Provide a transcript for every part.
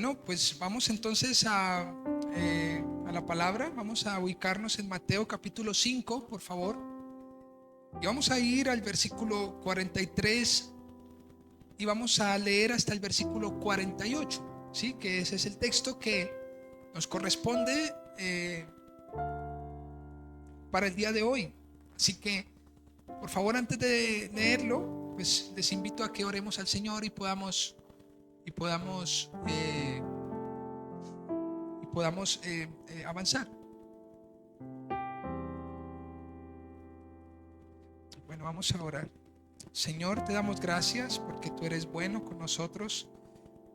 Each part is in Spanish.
Bueno, pues vamos entonces a la palabra. Vamos a ubicarnos en Mateo capítulo 5, por favor. Y vamos a ir al versículo 43 y vamos a leer hasta el versículo 48, ¿sí? Que ese es el texto que nos corresponde para el día de hoy. Así que, por favor, antes de leerlo, pues les invito a que oremos al Señor y podamos avanzar. Bueno, vamos a orar. Señor, te damos gracias porque tú eres bueno con nosotros.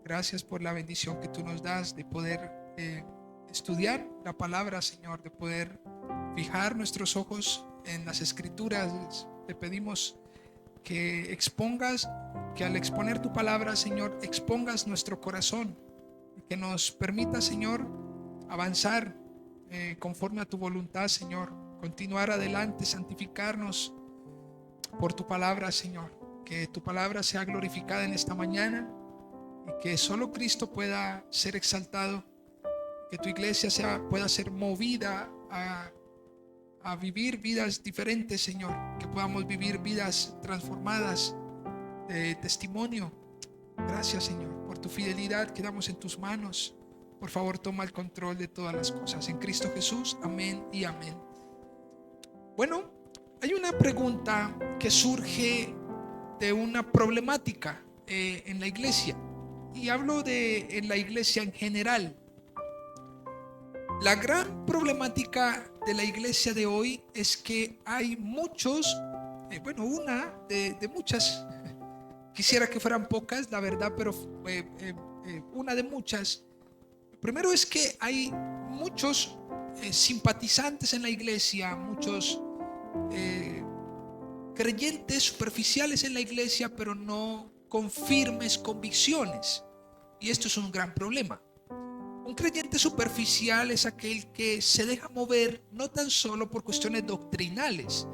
Gracias por la bendición que tú nos das de poder estudiar la palabra, Señor, de poder fijar nuestros ojos en las escrituras. Te pedimos que expongas, que al exponer tu palabra, Señor, expongas nuestro corazón, que nos permita, Señor, avanzar conforme a tu voluntad, Señor, continuar adelante, santificarnos por tu palabra, Señor. Que tu palabra sea glorificada en esta mañana y que solo Cristo pueda ser exaltado, que tu iglesia pueda ser movida a vivir vidas diferentes, Señor, que podamos vivir vidas transformadas de testimonio. Gracias, Señor, por tu fidelidad. Quedamos en tus manos. Por favor, toma el control de todas las cosas. En Cristo Jesús, amén y amén. Bueno, hay una pregunta que surge de una problemática en la iglesia. Y hablo de en la iglesia en general. La gran problemática de la iglesia de hoy es que hay muchos, una de muchas, quisiera que fueran pocas, la verdad, pero una de muchas. Primero es que hay muchos simpatizantes en la iglesia, muchos creyentes superficiales en la iglesia, pero no con firmes convicciones. Y esto es un gran problema. Un creyente superficial es aquel que se deja mover no tan solo por cuestiones doctrinales,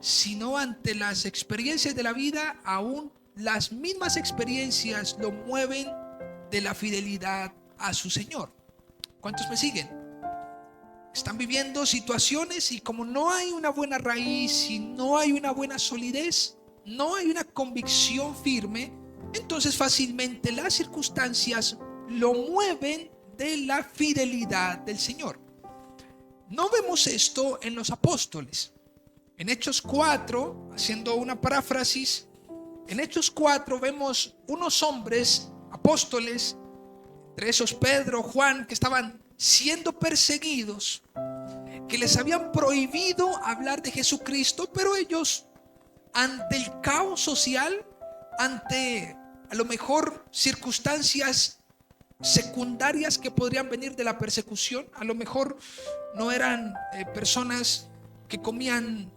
sino ante las experiencias de la vida. Aún las mismas experiencias lo mueven de la fidelidad a su Señor. ¿Cuántos me siguen? Están viviendo situaciones y como no hay una buena raíz y no hay una buena solidez, no hay una convicción firme, entonces fácilmente las circunstancias lo mueven de la fidelidad del Señor. No vemos esto en los apóstoles. En Hechos 4, haciendo una paráfrasis, en Hechos 4 vemos unos hombres apóstoles, entre esos Pedro, Juan, que estaban siendo perseguidos, que les habían prohibido hablar de Jesucristo, pero ellos, ante el caos social, ante a lo mejor circunstancias secundarias que podrían venir de la persecución, a lo mejor no eran personas que comían,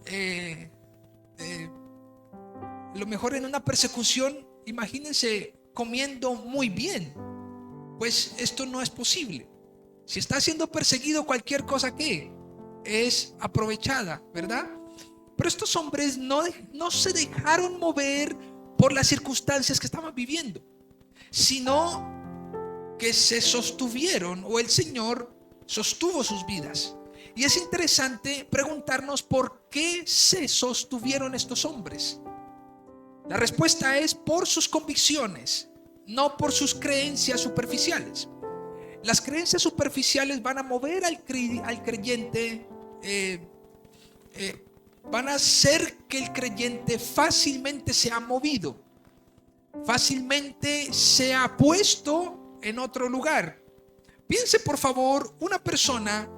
a lo mejor en una persecución, imagínense comiendo muy bien. Pues esto no es posible. Si está siendo perseguido, cualquier cosa que es aprovechada, ¿verdad? Pero estos hombres no se dejaron mover por las circunstancias que estaban viviendo, sino que se sostuvieron, o el Señor sostuvo sus vidas. Y es interesante preguntarnos por qué se sostuvieron estos hombres. La respuesta es por sus convicciones, no por sus creencias superficiales. Las creencias superficiales van a mover al creyente, van a hacer que el creyente fácilmente sea movido, fácilmente sea puesto en otro lugar. Piense por favor una persona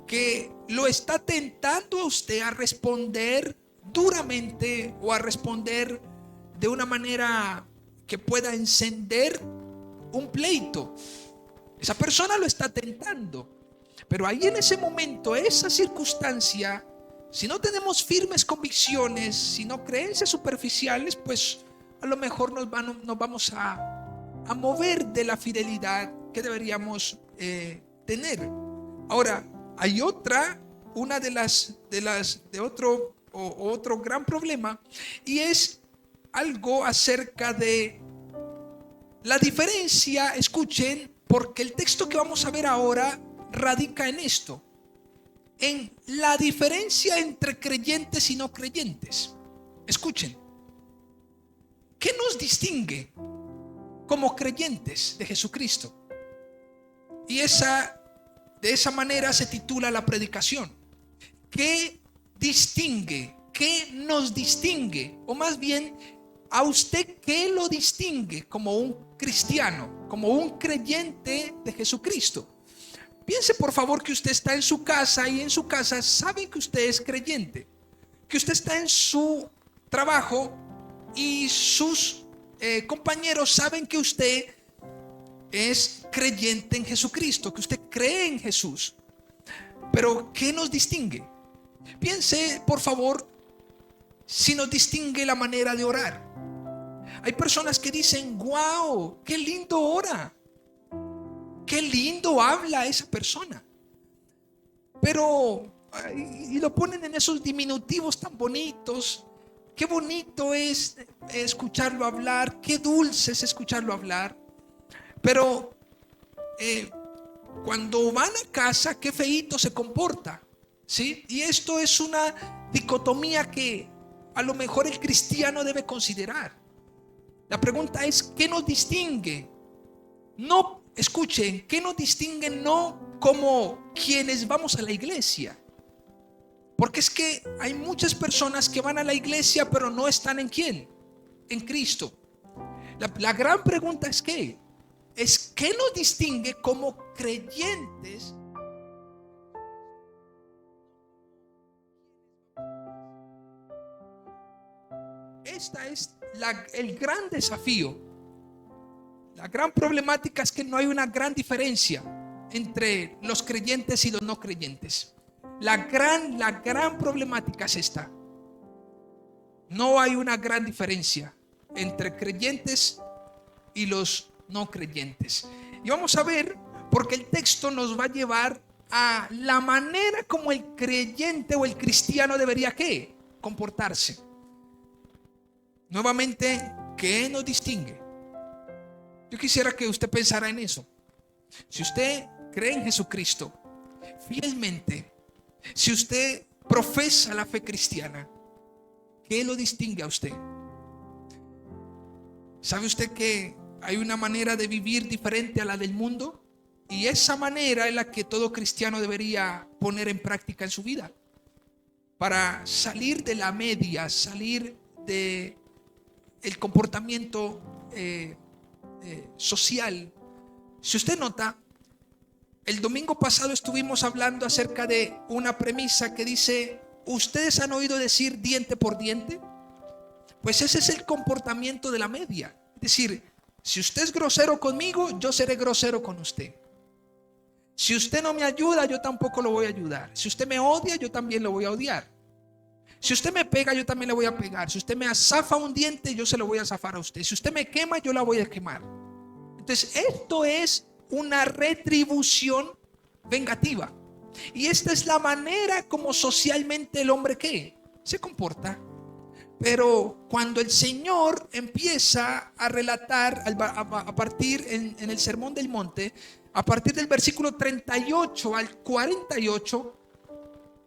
que lo está tentando a usted a responder duramente o a responder de una manera que pueda encender un pleito. Esa persona lo está tentando, pero ahí en ese momento, esa circunstancia, si no tenemos firmes convicciones, si no creencias superficiales, pues a lo mejor nos vamos a mover de la fidelidad que deberíamos tener. Ahora, hay otro gran problema, y es algo acerca de la diferencia, escuchen, Porque el texto que vamos a ver ahora radica en esto, en la diferencia entre creyentes y no creyentes. Escuchen, ¿qué nos distingue como creyentes de Jesucristo? Y de esa manera se titula la predicación. ¿Qué distingue? ¿Qué nos distingue? O más bien, ¿a usted qué lo distingue como un cristiano, como un creyente de Jesucristo? Piense por favor que usted está en su casa y en su casa saben que usted es creyente, que usted está en su trabajo y sus compañeros saben que usted es creyente en Jesucristo, que usted cree en Jesús. Pero ¿qué nos distingue? Piense por favor si nos distingue la manera de orar. Hay personas que dicen: wow, qué lindo ora, qué lindo habla esa persona. Pero, y lo ponen en esos diminutivos tan bonitos. Qué bonito es escucharlo hablar, qué dulce es escucharlo hablar. Pero cuando van a casa, qué feíto se comporta, ¿sí? Y esto es una dicotomía que a lo mejor el cristiano debe considerar. La pregunta es: ¿qué nos distingue? No, escuchen, ¿qué nos distingue? No como quienes vamos a la iglesia. Porque es que hay muchas personas que van a la iglesia pero no están en ¿quién? En Cristo. La gran pregunta es ¿qué? Es ¿qué nos distingue como creyentes? Esta es el gran desafío. La gran problemática es que no hay una gran diferencia entre los creyentes y los no creyentes. La gran problemática es esta. No hay una gran diferencia entre creyentes y los no creyentes. Y vamos a ver, porque el texto nos va a llevar a la manera como el creyente o el cristiano debería ¿qué? Comportarse. Nuevamente, ¿qué nos distingue? Yo quisiera que usted pensara en eso. Si usted cree en Jesucristo fielmente, si usted profesa la fe cristiana, ¿qué lo distingue a usted? ¿Sabe usted que hay una manera de vivir diferente a la del mundo? Y esa manera es la que todo cristiano debería poner en práctica en su vida, para salir de la media, salir de el comportamiento social. Si usted nota, el domingo pasado estuvimos hablando acerca de una premisa que dice: ¿ustedes han oído decir diente por diente? Pues ese es el comportamiento de la media. Es decir, si usted es grosero conmigo, yo seré grosero con usted. Si usted no me ayuda, yo tampoco lo voy a ayudar. Si usted me odia, yo también lo voy a odiar. Si usted me pega, yo también le voy a pegar. Si usted me azafa un diente, yo se lo voy a zafar a usted. Si usted me quema, yo la voy a quemar. Entonces, esto es una retribución vengativa. Y esta es la manera como socialmente el hombre ¿qué? Se comporta. Pero cuando el Señor empieza a relatar a partir en el Sermón del Monte, a partir del versículo 38 al 48,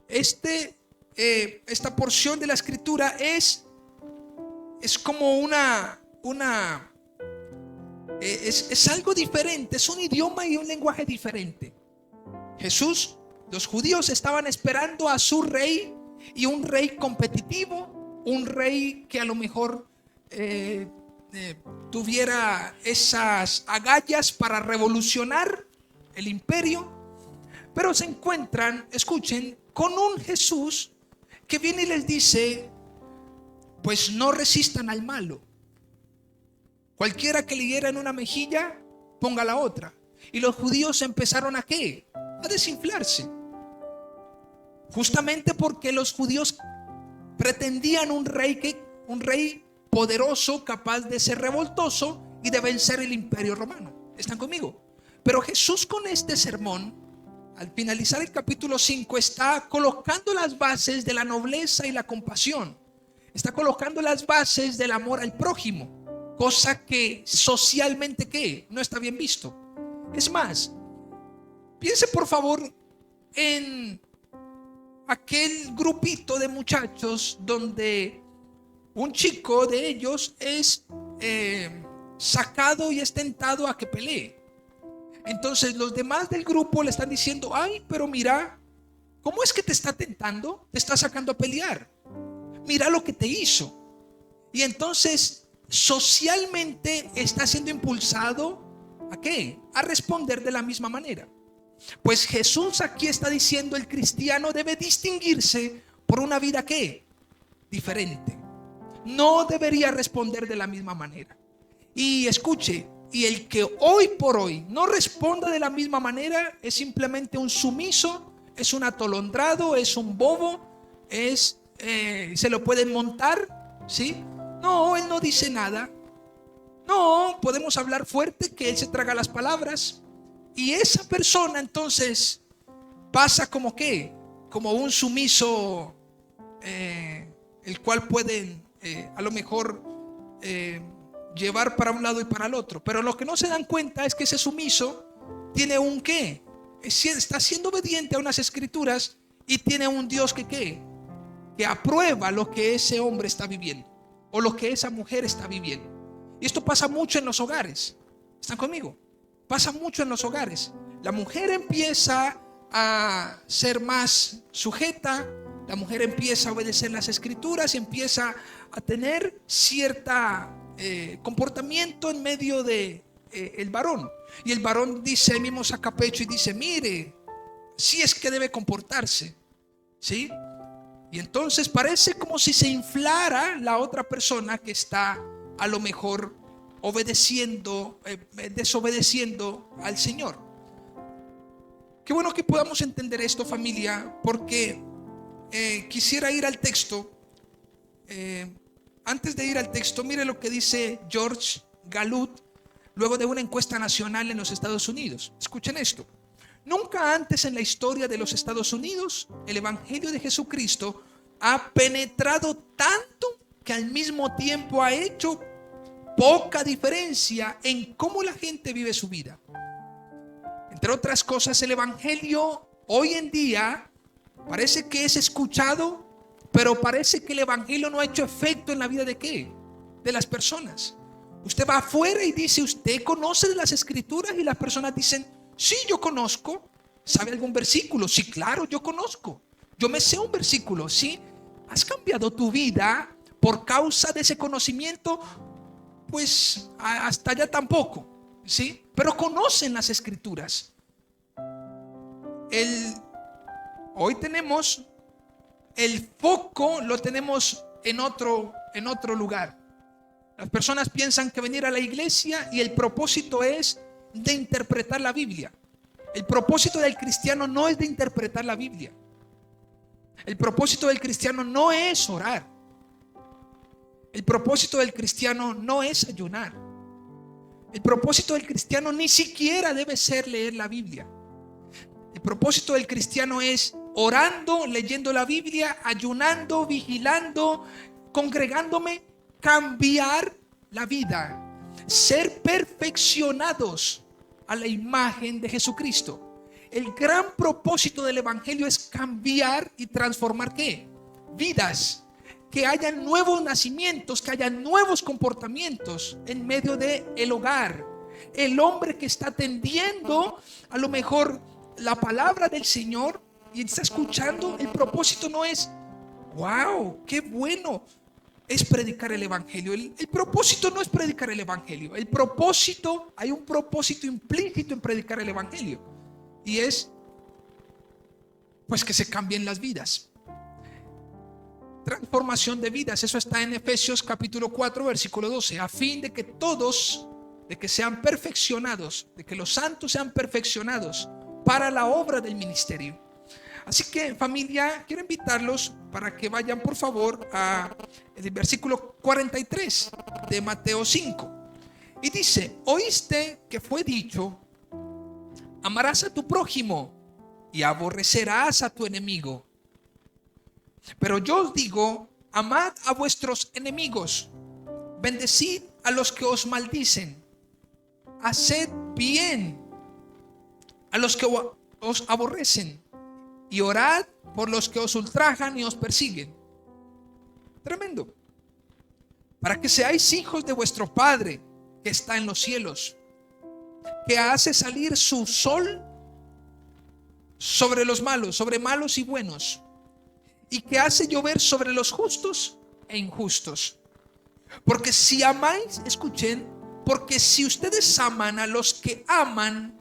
esta porción de la escritura es como es algo diferente, es un idioma y un lenguaje diferente. Jesús, los judíos estaban esperando a su rey, y un rey competitivo, un rey que a lo mejor tuviera esas agallas para revolucionar el imperio. Pero se encuentran, escuchen, con un Jesús que viene y les dice: pues no resistan al malo. Cualquiera que le hiera en una mejilla, ponga la otra. Y los judíos empezaron ¿a qué? A desinflarse. Justamente porque los judíos pretendían un rey poderoso, capaz de ser revoltoso y de vencer el imperio romano. ¿Están conmigo? Pero Jesús, con este sermón, al finalizar el capítulo 5, está colocando las bases de la nobleza y la compasión. Está colocando las bases del amor al prójimo, cosa que socialmente ¿qué? No está bien visto. Es más, piense por favor en aquel grupito de muchachos donde un chico de ellos es sacado y es tentado a que pelee. Entonces los demás del grupo le están diciendo: ay, pero mira, ¿cómo es que te está tentando? Te está sacando a pelear. Mira lo que te hizo. Y entonces socialmente está siendo impulsado ¿a qué? A responder de la misma manera. Pues Jesús aquí está diciendo: el cristiano debe distinguirse por una vida ¿qué? Diferente. No debería responder de la misma manera. Y escuche, y el que hoy por hoy no responda de la misma manera es simplemente un sumiso, es un atolondrado, es un bobo, se lo pueden montar, ¿sí? No, él no dice nada. No, podemos hablar fuerte, que él se traga las palabras. Y esa persona entonces pasa como ¿qué? Como un sumiso, el cual pueden a lo mejor llevar para un lado y para el otro. Pero lo que no se dan cuenta es que ese sumiso tiene un ¿qué? Está siendo obediente a unas escrituras y tiene un Dios que ¿qué? Que aprueba lo que ese hombre está viviendo o lo que esa mujer está viviendo. Y esto pasa mucho en los hogares. ¿Están conmigo? Pasa mucho en los hogares. La mujer empieza a ser más sujeta, la mujer empieza a obedecer las escrituras y empieza a tener cierta comportamiento en medio de el varón. Y el varón dice, mismo saca pecho y dice: mire, si es que debe comportarse, ¿sí? Y entonces parece como si se inflara la otra persona que está a lo mejor desobedeciendo al Señor. Qué bueno que podamos entender esto, familia, porque quisiera ir al texto. Antes de ir al texto, mire lo que dice George Galut luego de una encuesta nacional en los Estados Unidos. Escuchen esto: nunca antes en la historia de los Estados Unidos el Evangelio de Jesucristo ha penetrado tanto que al mismo tiempo ha hecho poca diferencia en cómo la gente vive su vida. Entre otras cosas, el Evangelio hoy en día parece que es escuchado, pero parece que el Evangelio no ha hecho efecto en la vida de ¿qué? De las personas. Usted va afuera y dice: ¿usted conoce de las escrituras? Y las personas dicen: sí, yo conozco. ¿Sabe algún versículo? Sí, claro, yo conozco. Yo me sé un versículo. ¿Sí? ¿Has cambiado tu vida por causa de ese conocimiento? Pues hasta allá tampoco, ¿sí? Pero conocen las escrituras. Hoy tenemos el foco, lo tenemos en otro lugar. Las personas piensan que venir a la iglesia y el propósito es de interpretar la Biblia. El propósito del cristiano no es de interpretar la Biblia. El propósito del cristiano no es orar. El propósito del cristiano no es ayunar. El propósito del cristiano ni siquiera debe ser leer la Biblia. El propósito del cristiano es orando, leyendo la Biblia, ayunando, vigilando, congregándome, cambiar la vida, ser perfeccionados a la imagen de Jesucristo. El gran propósito del Evangelio es cambiar y transformar ¿qué? Vidas. Que haya nuevos nacimientos, que haya nuevos comportamientos en medio del hogar. El hombre que está atendiendo a lo mejor la palabra del Señor y está escuchando, el propósito no es wow, qué bueno es predicar el Evangelio. El propósito no es predicar el Evangelio. El propósito, hay un propósito implícito en predicar el Evangelio, y es pues que se cambien las vidas. Transformación de vidas, eso está en Efesios capítulo 4 versículo 12, a fin de que todos, de que sean perfeccionados, de que los santos sean perfeccionados para la obra del ministerio. Así que, familia, quiero invitarlos para que vayan por favor a el versículo 43 de Mateo 5, y dice: oíste que fue dicho: amarás a tu prójimo y aborrecerás a tu enemigo. Pero yo os digo: amad a vuestros enemigos, bendecid a los que os maldicen, haced bien a los que os aborrecen y orad por los que os ultrajan y os persiguen. Tremendo. Para que seáis hijos de vuestro Padre que está en los cielos, que hace salir su sol sobre los malos, sobre malos y buenos, y que hace llover sobre los justos e injustos. Porque si amáis, escuchen, porque si ustedes aman a los que aman,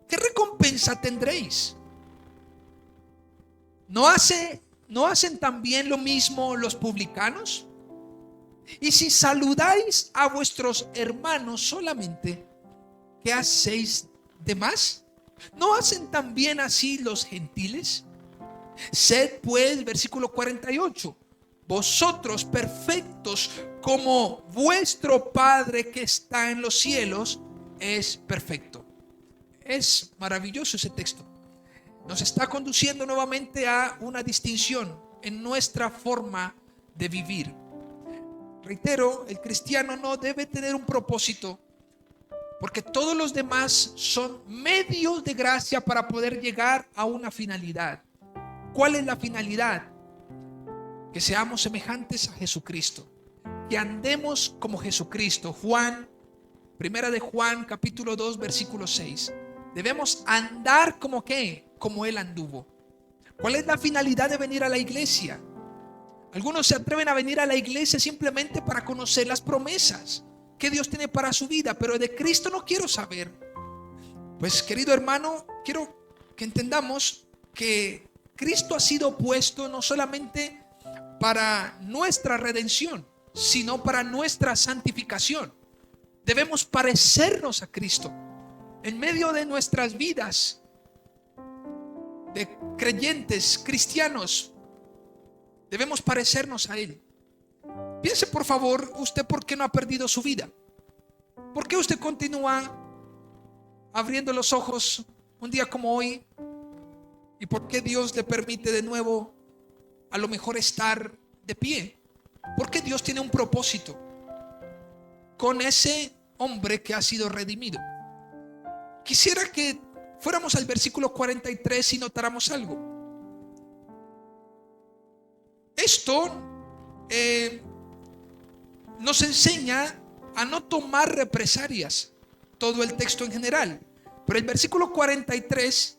¿qué recompensa tendréis? ¿No hacen también lo mismo los publicanos? Y si saludáis a vuestros hermanos solamente, ¿qué hacéis de más? ¿No hacen también así los gentiles? Sed pues, versículo 48, vosotros perfectos como vuestro Padre que está en los cielos es perfecto. Es maravilloso ese texto. Nos está conduciendo nuevamente a una distinción en nuestra forma de vivir. Reitero, el cristiano no debe tener un propósito, porque todos los demás son medios de gracia para poder llegar a una finalidad. ¿Cuál es la finalidad? Que seamos semejantes a Jesucristo, que andemos como Jesucristo. Primera de Juan, capítulo 2, versículo 6. Debemos andar como ¿qué? Como Él anduvo. ¿Cuál es la finalidad de venir a la iglesia? Algunos se atreven a venir a la iglesia simplemente para conocer las promesas que Dios tiene para su vida, pero de Cristo no quiero saber. Pues, querido hermano, quiero que entendamos que Cristo ha sido puesto no solamente para nuestra redención, sino para nuestra santificación. Debemos parecernos a Cristo en medio de nuestras vidas de creyentes, cristianos. Debemos parecernos a Él. Piense por favor, usted por qué no ha perdido su vida. ¿Por qué usted continúa abriendo los ojos un día como hoy? ¿Y por qué Dios le permite de nuevo a lo mejor estar de pie? Porque Dios tiene un propósito con ese hombre que ha sido redimido. Quisiera que fuéramos al versículo 43 y notáramos algo. Esto nos enseña a no tomar represalias, todo el texto en general. Pero el versículo 43,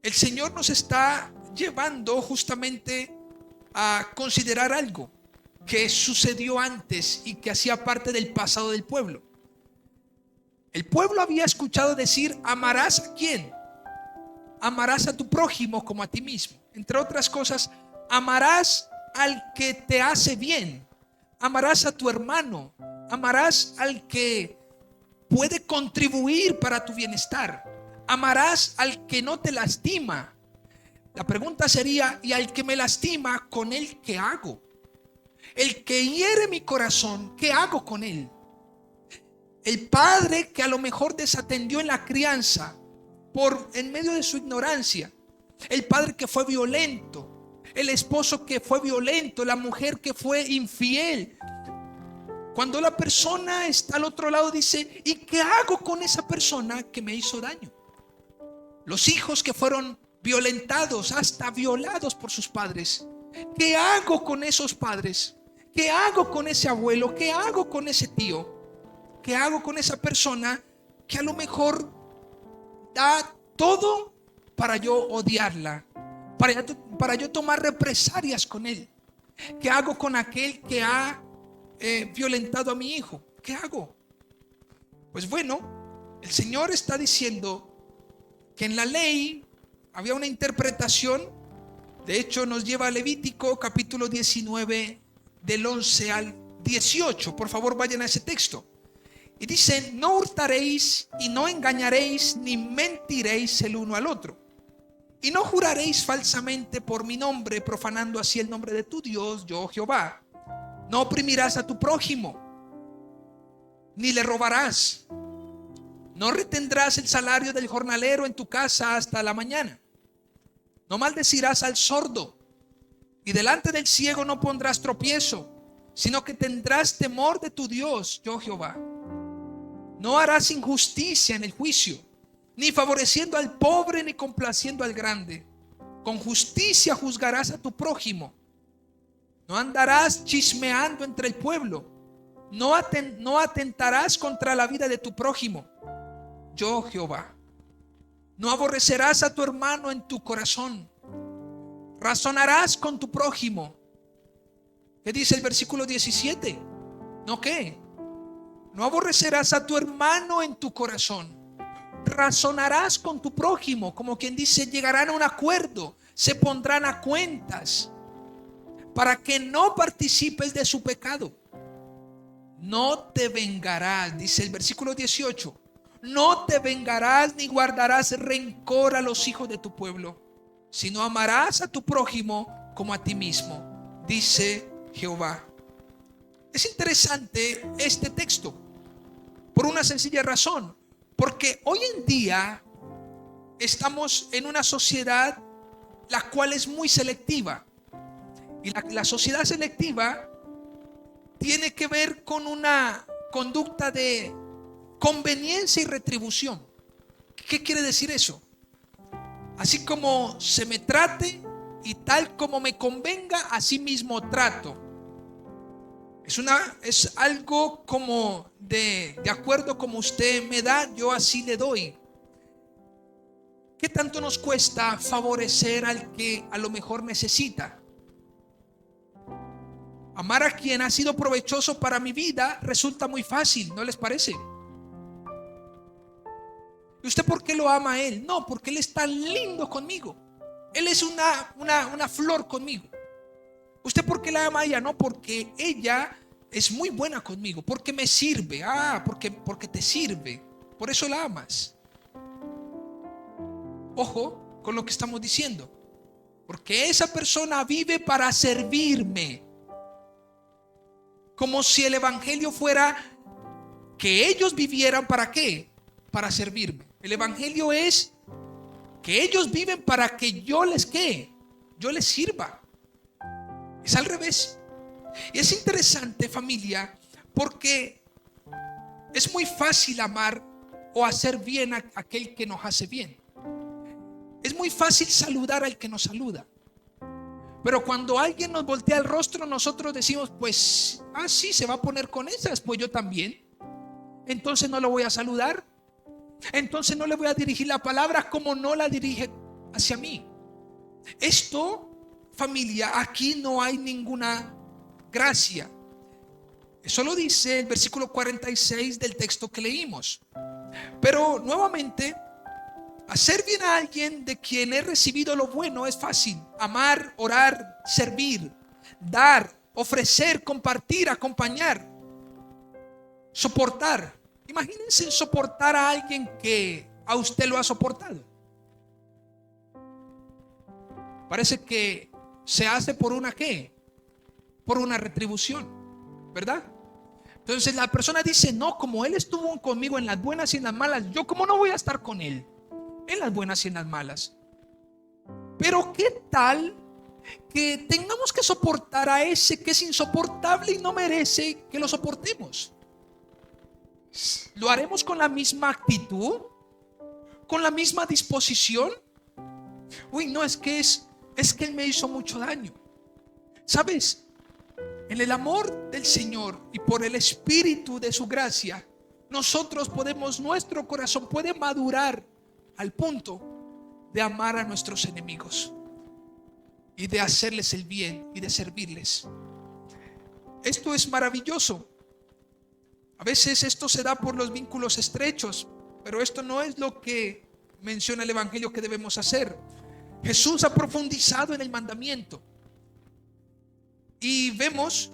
el Señor nos está llevando justamente a considerar algo que sucedió antes y que hacía parte del pasado del pueblo. El pueblo había escuchado decir: amarás a quién, amarás a tu prójimo como a ti mismo. Entre otras cosas, amarás al que te hace bien, amarás a tu hermano, amarás al que puede contribuir para tu bienestar, amarás al que no te lastima. La pregunta sería: ¿y al que me lastima, con él qué hago? El que hiere mi corazón, ¿qué hago con él? El padre que a lo mejor desatendió en la crianza en medio de su ignorancia, el padre que fue violento, el esposo que fue violento, la mujer que fue infiel. Cuando la persona está al otro lado, dice: ¿y qué hago con esa persona que me hizo daño? Los hijos que fueron violentados, hasta violados por sus padres, ¿qué hago con esos padres? ¿Qué hago con ese abuelo? ¿Qué hago con ese tío? ¿Qué hago con esa persona que a lo mejor da todo para yo odiarla, para yo tomar represalias con él? ¿Qué hago con aquel que ha violentado a mi hijo? ¿Qué hago? Pues bueno, el Señor está diciendo que en la ley había una interpretación. De hecho, nos lleva a Levítico capítulo 19 del 11 al 18. Por favor, vayan a ese texto. Y dice: no hurtaréis y no engañaréis ni mentiréis el uno al otro. Y no juraréis falsamente por mi nombre, profanando así el nombre de tu Dios, yo Jehová. No oprimirás a tu prójimo, ni le robarás. No retendrás el salario del jornalero en tu casa hasta la mañana. No maldecirás al sordo, y delante del ciego no pondrás tropiezo, sino que tendrás temor de tu Dios, yo Jehová. No harás injusticia en el juicio, ni favoreciendo al pobre, ni complaciendo al grande. Con justicia juzgarás a tu prójimo. No andarás chismeando entre el pueblo. No atentarás contra la vida de tu prójimo. Yo, Jehová. No aborrecerás a tu hermano en tu corazón. Razonarás con tu prójimo. ¿Qué dice el versículo 17? ¿No qué? No aborrecerás a tu hermano en tu corazón. Razonarás con tu prójimo, como quien dice, llegarán a un acuerdo, se pondrán a cuentas, para que no participes de su pecado. No te vengarás, dice el versículo 18. No te vengarás ni guardarás rencor a los hijos de tu pueblo, sino amarás a tu prójimo como a ti mismo, dice Jehová. Es interesante este texto por una sencilla razón, porque hoy en día estamos en una sociedad la cual es muy selectiva, y la sociedad selectiva tiene que ver con una conducta de conveniencia y retribución. ¿Qué quiere decir eso? Así como se me trate y tal como me convenga, así mismo trato. Es algo como de acuerdo como usted me da, yo así le doy. ¿Qué tanto nos cuesta favorecer al que a lo mejor necesita? Amar a quien ha sido provechoso para mi vida resulta muy fácil, ¿no les parece? ¿Y usted por qué lo ama a él? No, porque él es tan lindo conmigo. Él es una flor conmigo. ¿Usted por qué la ama a ella? No, porque ella es muy buena conmigo, porque me sirve. Porque te sirve. Por eso la amas. Ojo con lo que estamos diciendo. Porque esa persona vive para servirme. Como si el evangelio fuera que ellos vivieran ¿para qué? Para servirme. El evangelio es que ellos viven para que yo les ¿qué? Yo les sirva. Es al revés. Y es interesante, familia, porque es muy fácil amar o hacer bien a aquel que nos hace bien. Es muy fácil saludar al que nos saluda. Pero cuando alguien nos voltea el rostro, nosotros decimos, pues, sí, se va a poner con esas, pues yo también. Entonces no lo voy a saludar. Entonces no le voy a dirigir la palabra como no la dirige hacia mí. Esto, familia, aquí no hay ninguna gracia. Eso lo dice el versículo 46 del texto que leímos. Pero nuevamente, hacer bien a alguien de quien he recibido lo bueno es fácil. Amar, orar, servir, dar, ofrecer, compartir, acompañar, soportar. Imagínense soportar a alguien que a usted lo ha soportado. Parece que se hace por una ¿qué? Por una retribución, ¿verdad? Entonces la persona dice, no, como él estuvo conmigo en las buenas y en las malas, yo como no voy a estar con él en las buenas y en las malas. Pero ¿qué tal que tengamos que soportar a ese que es insoportable y no merece que lo soportemos? ¿Lo haremos con la misma actitud? ¿Con la misma disposición? Uy, no, es que él me hizo mucho daño. ¿Sabes? En el amor del Señor y por el Espíritu de su gracia, nuestro corazón puede madurar al punto de amar a nuestros enemigos y de hacerles el bien y de servirles. Esto es maravilloso. A veces esto se da por los vínculos estrechos, pero esto no es lo que menciona el evangelio que debemos hacer. Jesús ha profundizado en el mandamiento y vemos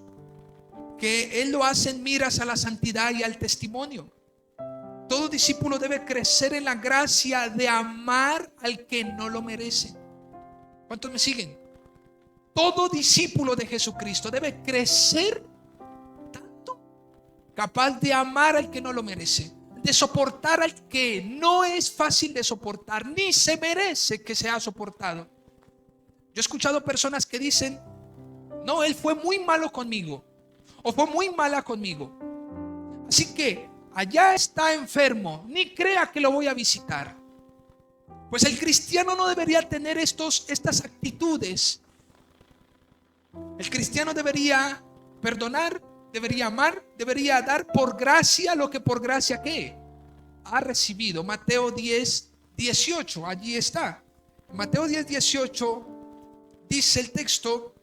que Él lo hace en miras a la santidad y al testimonio. Todo discípulo debe crecer en la gracia de amar al que no lo merece. ¿Cuántos me siguen? Todo discípulo de Jesucristo debe crecer tanto, capaz de amar al que no lo merece, de soportar al que no es fácil de soportar, ni se merece que sea soportado. Yo he escuchado personas que dicen, no, él fue muy malo conmigo, o fue muy mala conmigo, así que allá está enfermo, ni crea que lo voy a visitar. Pues el cristiano no debería tener estas actitudes. El cristiano debería perdonar, debería amar, debería dar por gracia lo que por gracia ¿qué? Ha recibido. Mateo 10:18, allí está. Mateo 10:18 dice el texto,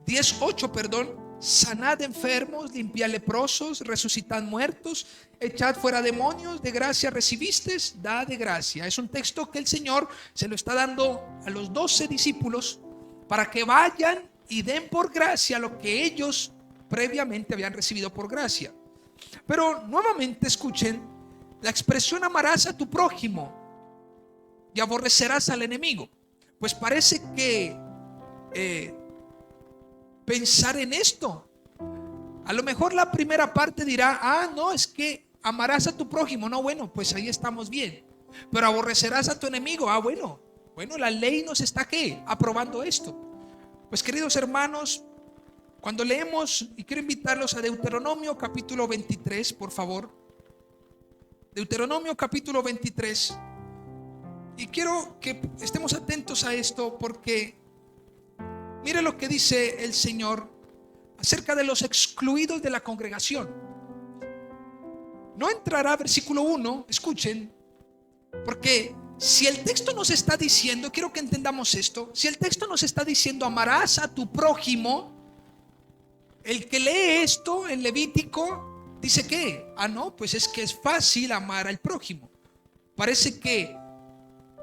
10:8, perdón. Sanad enfermos, limpiad leprosos, resucitad muertos, echad fuera demonios, de gracia recibisteis, da de gracia. Es un texto que el Señor se lo está dando a los 12 discípulos para que vayan y den por gracia lo que ellos previamente habían recibido por gracia. Pero nuevamente escuchen la expresión: amarás a tu prójimo y aborrecerás al enemigo. Pues parece que pensar en esto, a lo mejor la primera parte dirá: no, es que amarás a tu prójimo. No, bueno, pues ahí estamos bien. Pero aborrecerás a tu enemigo. Bueno, la ley nos está ¿qué? Aprobando esto. Pues queridos hermanos, cuando leemos, y quiero invitarlos a Deuteronomio capítulo 23, por favor. Deuteronomio capítulo 23. Y quiero que estemos atentos a esto, porque mire lo que dice el Señor acerca de los excluidos de la congregación. No entrará, versículo 1, escuchen, porque si el texto nos está diciendo, quiero que entendamos esto, si el texto nos está diciendo amarás a tu prójimo, el que lee esto en Levítico dice que, no, pues es que es fácil amar al prójimo. Parece que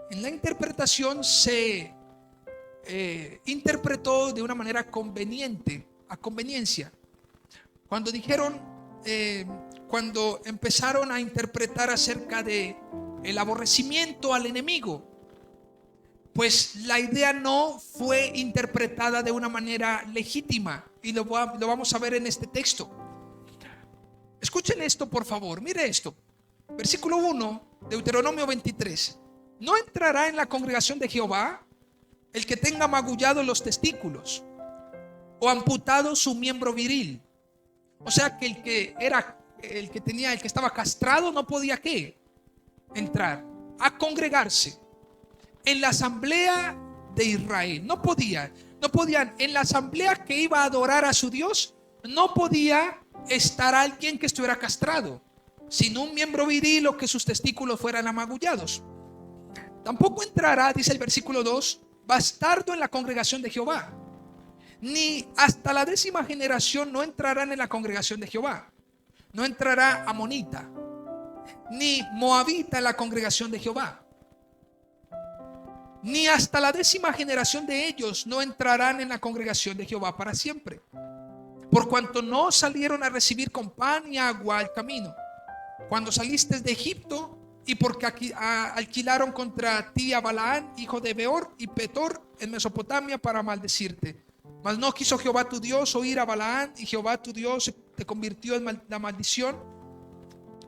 en la interpretación se interpretó de una manera conveniente, a conveniencia. Cuando dijeron, cuando empezaron a interpretar acerca de el aborrecimiento al enemigo, pues la idea no fue interpretada de una manera legítima, y lo vamos a ver en este texto. Escuchen esto, por favor, mire esto. Versículo 1, Deuteronomio 23. No entrará en la congregación de Jehová el que tenga magullado los testículos o amputado su miembro viril. O sea que el que estaba castrado no podía ¿qué? Entrar a congregarse en la asamblea de Israel. No podían en la asamblea que iba a adorar a su Dios. No podía estar alguien que estuviera castrado, sin un miembro viril o que sus testículos fueran amagullados. Tampoco entrará, dice el versículo 2, bastardo en la congregación de Jehová, ni hasta la 10ª generación no entrarán en la congregación de Jehová. No entrará amonita ni moabita en la congregación de Jehová, ni hasta la 10ª generación de ellos no entrarán en la congregación de Jehová para siempre, por cuanto no salieron a recibir con pan y agua al camino, cuando saliste de Egipto, y porque alquilaron contra ti a Balaán, hijo de Beor, y Petor en Mesopotamia para maldecirte. Mas no quiso Jehová tu Dios oír a Balaán, y Jehová tu Dios te convirtió en la maldición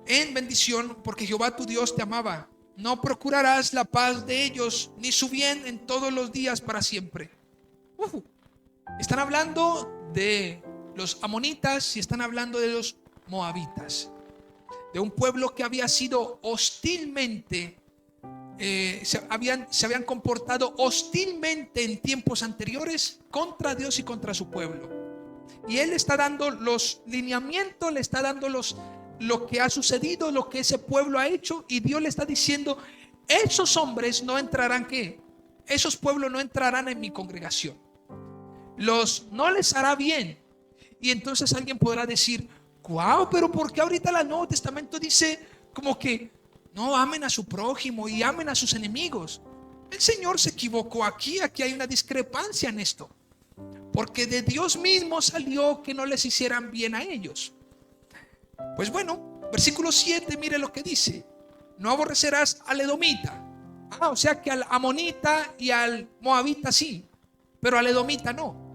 en bendición, porque Jehová tu Dios te amaba. No procurarás la paz de ellos, ni su bien en todos los días para siempre. Están hablando de los amonitas y están hablando de los moabitas, de un pueblo que había sido hostilmente, se habían comportado hostilmente en tiempos anteriores contra Dios y contra su pueblo. Y él está dando los lineamientos, le está dando lo que ha sucedido, lo que ese pueblo ha hecho, y Dios le está diciendo: esos hombres no entrarán, ¿qué? Esos pueblos no entrarán en mi congregación. No les hará bien. Y entonces alguien podrá decir: wow, pero ¿por qué ahorita el Nuevo Testamento dice como que no amen a su prójimo y amen a sus enemigos? El Señor se equivocó aquí hay una discrepancia en esto, porque de Dios mismo salió que no les hicieran bien a ellos. Pues bueno, versículo 7, mire lo que dice: no aborrecerás al edomita. O sea que al amonita y al moabita sí, pero al edomita no.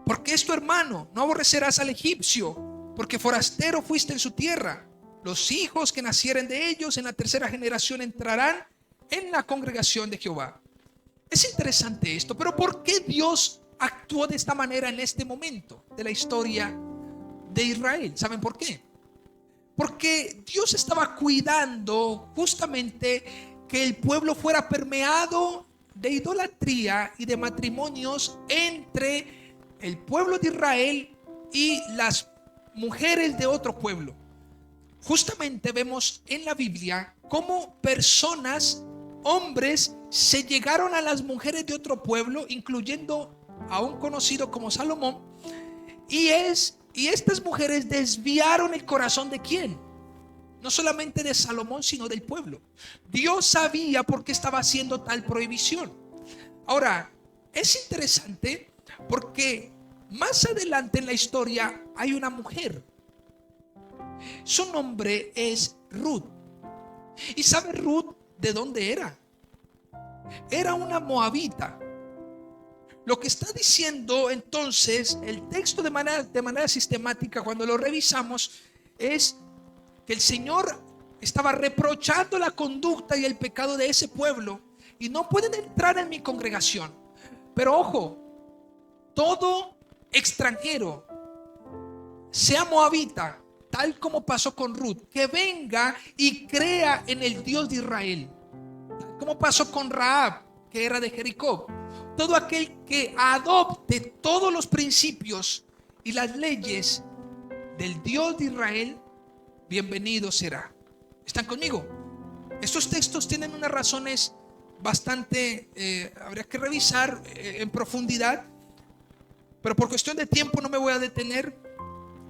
Porque es tu hermano. No aborrecerás al egipcio, porque forastero fuiste en su tierra. Los hijos que nacieren de ellos en la 3ª generación entrarán en la congregación de Jehová. Es interesante esto, pero ¿por qué Dios actuó de esta manera en este momento de la historia de Israel? ¿Saben por qué? Porque Dios estaba cuidando justamente que el pueblo fuera permeado de idolatría y de matrimonios entre el pueblo de Israel y las mujeres de otro pueblo. Justamente vemos en la Biblia cómo personas, hombres, se llegaron a las mujeres de otro pueblo, incluyendo a un conocido como Salomón, y estas mujeres desviaron el corazón ¿de quién? No solamente de Salomón, sino del pueblo. Dios sabía por qué estaba haciendo tal prohibición. Ahora, es interesante porque más adelante en la historia hay una mujer. Su nombre es Ruth. ¿Y sabe Ruth de dónde era? Era una moabita. Lo que está diciendo entonces el texto de manera sistemática, cuando lo revisamos, es que el Señor estaba reprochando la conducta y el pecado de ese pueblo, y no pueden entrar en mi congregación. Pero ojo, todo extranjero, sea moabita, tal como pasó con Ruth, que venga y crea en el Dios de Israel, tal como pasó con Rahab, que era de Jericó. Todo aquel que adopte todos los principios y las leyes del Dios de Israel, bienvenido será. ¿Están conmigo? Estos textos tienen unas razones bastante, habría que revisar en profundidad, pero por cuestión de tiempo no me voy a detener.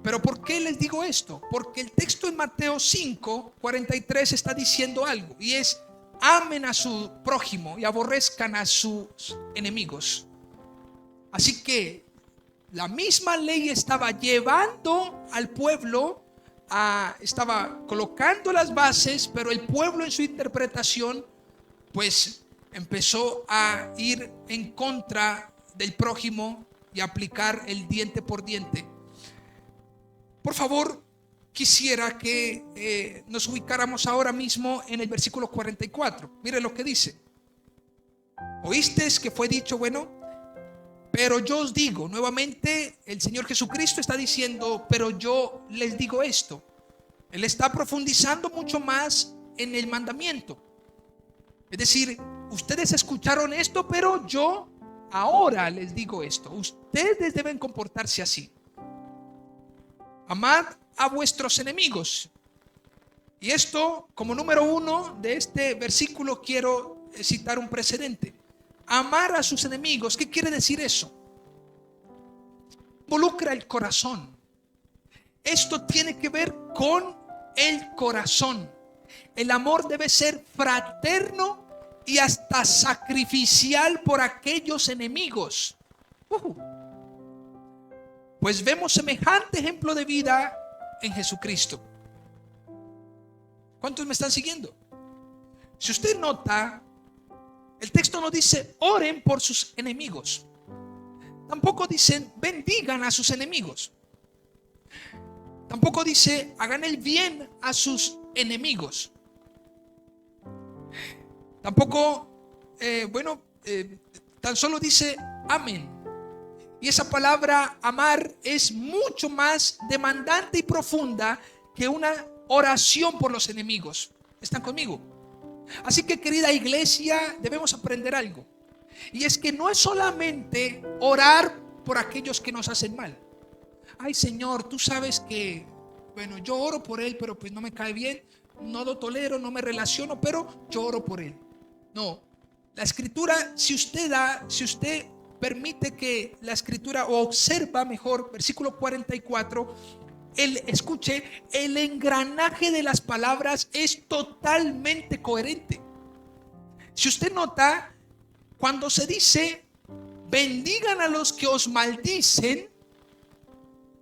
Pero ¿por qué les digo esto? Porque el texto en Mateo 5:43 está diciendo algo, y es: amen a su prójimo y aborrezcan a sus enemigos. Así que la misma ley estaba llevando al pueblo estaba colocando las bases, pero el pueblo en su interpretación pues empezó a ir en contra del prójimo y aplicar el diente por diente. Por favor, quisiera que nos ubicáramos ahora mismo en el versículo 44. Mire lo que dice: oísteis que fue dicho, bueno, pero yo os digo. Nuevamente el Señor Jesucristo está diciendo, pero yo les digo esto. Él está profundizando mucho más en el mandamiento. Es decir, ustedes escucharon esto, pero yo ahora les digo esto. Ustedes deben comportarse así. Amad a vuestros enemigos. Y esto, como número 1 de este versículo, quiero citar un precedente. Amar a sus enemigos. ¿Qué quiere decir eso? Involucra el corazón. Esto tiene que ver con el corazón. El amor debe ser fraterno y hasta sacrificial por aquellos enemigos. Pues vemos semejante ejemplo de vida en Jesucristo. ¿Cuántos me están siguiendo? Si usted nota, el texto no dice oren por sus enemigos. Tampoco dicen bendigan a sus enemigos. Tampoco dice hagan el bien a sus enemigos. Tampoco, tan solo dice amén. Y esa palabra amar es mucho más demandante y profunda que una oración por los enemigos. ¿Están conmigo? Así que, querida iglesia, debemos aprender algo. Y es que no es solamente orar por aquellos que nos hacen mal. Ay, Señor, tú sabes que, bueno, yo oro por él, pero pues no me cae bien, no lo tolero, no me relaciono, pero yo oro por él. No, la escritura, si usted permite que la escritura, o observa mejor, versículo 44, escuche, el engranaje de las palabras es totalmente coherente. Si usted nota, cuando se dice bendigan a los que os maldicen,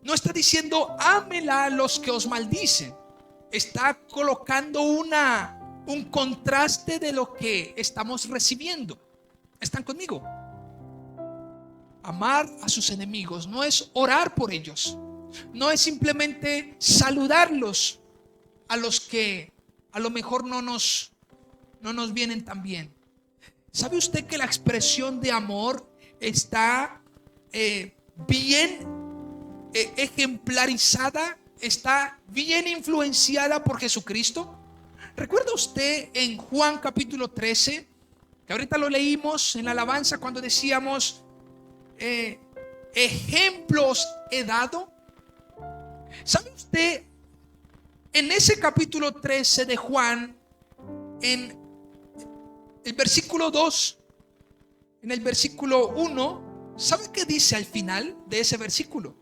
no está diciendo ámela a los que os maldicen. Está colocando un contraste de lo que estamos recibiendo. ¿Están conmigo? Amar a sus enemigos no es orar por ellos, no es simplemente saludarlos a los que a lo mejor no nos vienen tan bien. ¿Sabe usted que la expresión de amor está bien ejemplarizada, está bien influenciada por Jesucristo? ¿Recuerda usted en Juan capítulo 13, que ahorita lo leímos en la alabanza cuando decíamos, ejemplos he dado? ¿Sabe usted? En ese capítulo 13 de Juan, en el versículo 2, en el versículo 1, ¿sabe qué dice al final de ese versículo?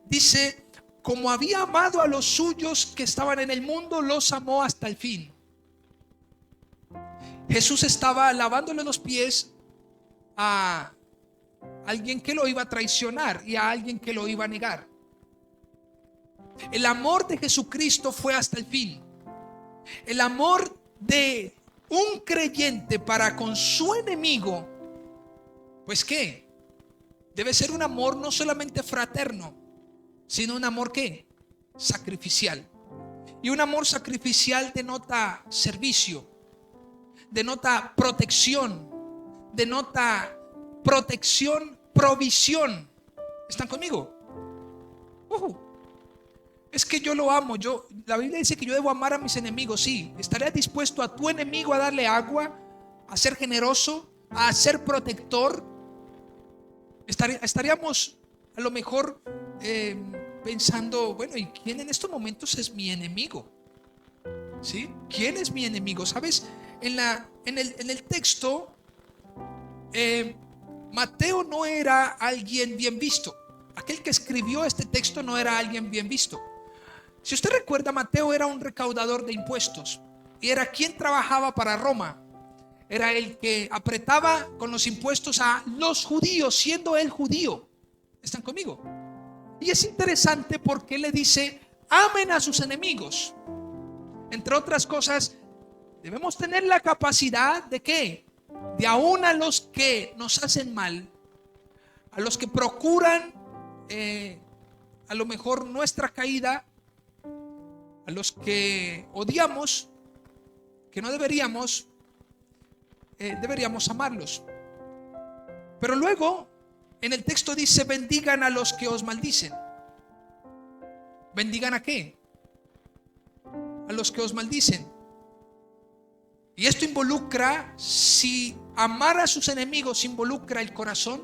Dice, como había amado a los suyos que estaban en el mundo, los amó hasta el fin. Jesús estaba lavándole los pies a alguien que lo iba a traicionar y a alguien que lo iba a negar. El amor de Jesucristo fue hasta el fin. El amor de un creyente para con su enemigo, pues ¿qué? Debe ser un amor no solamente fraterno, sino un amor ¿qué? Sacrificial. Y un amor sacrificial denota servicio, denota protección, provisión. ¿Están conmigo? Es que yo lo amo. La Biblia dice que yo debo amar a mis enemigos. Sí, ¿estarías dispuesto a tu enemigo a darle agua, a ser generoso, a ser protector? Estaríamos a lo mejor pensando, bueno, ¿y quién en estos momentos es mi enemigo? ¿Sí? ¿Quién es mi enemigo? ¿Sabes? En el texto, Mateo no era alguien bien visto. Aquel que escribió este texto no era alguien bien visto. Si usted recuerda, Mateo era un recaudador de impuestos y era quien trabajaba para Roma. Era el que apretaba con los impuestos a los judíos, siendo él judío. ¿Están conmigo? Y es interesante porque le dice, amen a sus enemigos. Entre otras cosas, debemos tener la capacidad de ¿qué? De aún a los que nos hacen mal, a los que procuran a lo mejor nuestra caída, a los que odiamos, que no deberíamos amarlos. Pero luego en el texto dice, bendigan a los que os maldicen. ¿Bendigan a qué? A los que os maldicen. Y esto involucra, si amar a sus enemigos involucra el corazón,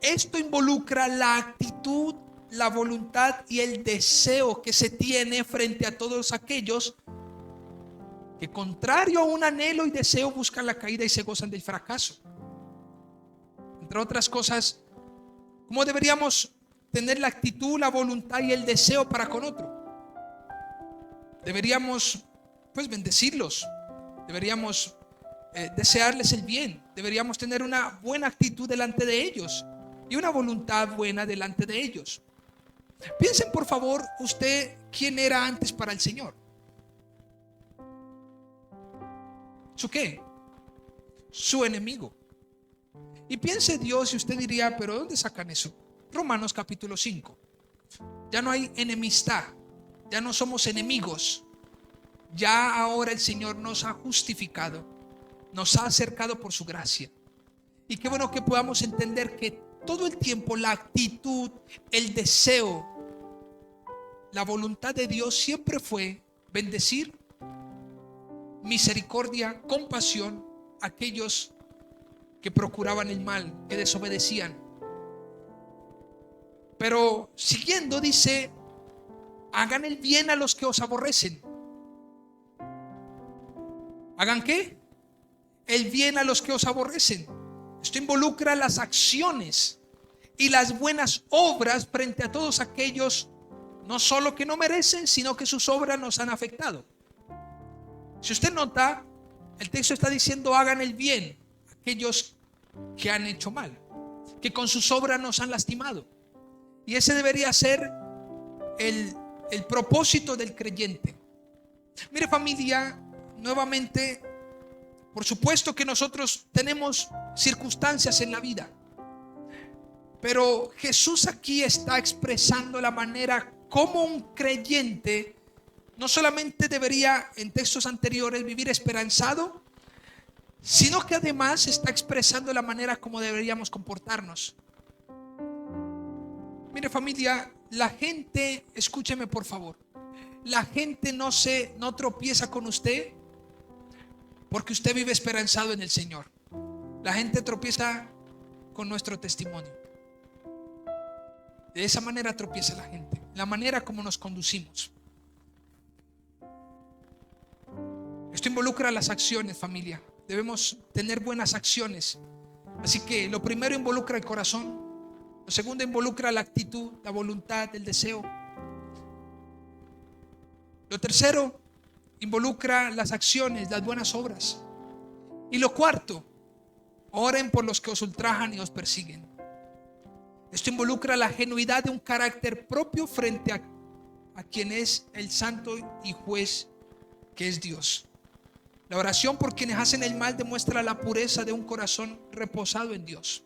esto involucra la actitud, la voluntad y el deseo que se tiene frente a todos aquellos que, contrario a un anhelo y deseo, buscan la caída y se gozan del fracaso. Entre otras cosas, ¿cómo deberíamos tener la actitud, la voluntad y el deseo para con otro? Deberíamos pues bendecirlos, deberíamos desearles el bien, deberíamos tener una buena actitud delante de ellos y una voluntad buena delante de ellos. Piensen por favor usted quién era antes para el Señor. ¿Su qué? Su enemigo. Y piense Dios, y usted diría, pero ¿dónde sacan eso? Romanos capítulo 5. Ya no hay enemistad, ya no somos enemigos. Ya ahora el Señor nos ha justificado, nos ha acercado por su gracia. Y qué bueno que podamos entender que todo el tiempo la actitud, el deseo, la voluntad de Dios siempre fue bendecir, misericordia, compasión a aquellos que procuraban el mal, que desobedecían. Pero siguiendo dice, hagan el bien a los que os aborrecen. ¿Hagan qué? El bien a los que os aborrecen. Esto involucra las acciones y las buenas obras frente a todos aquellos, no solo que no merecen, sino que sus obras nos han afectado. Si usted nota, el texto está diciendo, hagan el bien a aquellos que han hecho mal, que con sus obras nos han lastimado. Y ese debería ser el propósito del creyente. Mire familia, nuevamente, por supuesto que nosotros tenemos circunstancias en la vida, pero Jesús aquí está expresando la manera como un creyente no solamente debería, en textos anteriores, vivir esperanzado, sino que además está expresando la manera como deberíamos comportarnos. Mire familia, la gente, escúcheme por favor, la gente no tropieza con usted porque usted vive esperanzado en el Señor. La gente tropieza con nuestro testimonio. De esa manera tropieza la gente, la manera como nos conducimos. Esto involucra las acciones, familia. Debemos tener buenas acciones. Así que lo primero involucra el corazón. Lo segundo involucra la actitud, la voluntad, el deseo. Lo tercero involucra las acciones, las buenas obras. Y lo cuarto, oren por los que os ultrajan y os persiguen. Esto involucra la genuidad de un carácter propio frente a quien es el santo y juez que es Dios. La oración por quienes hacen el mal demuestra la pureza de un corazón reposado en Dios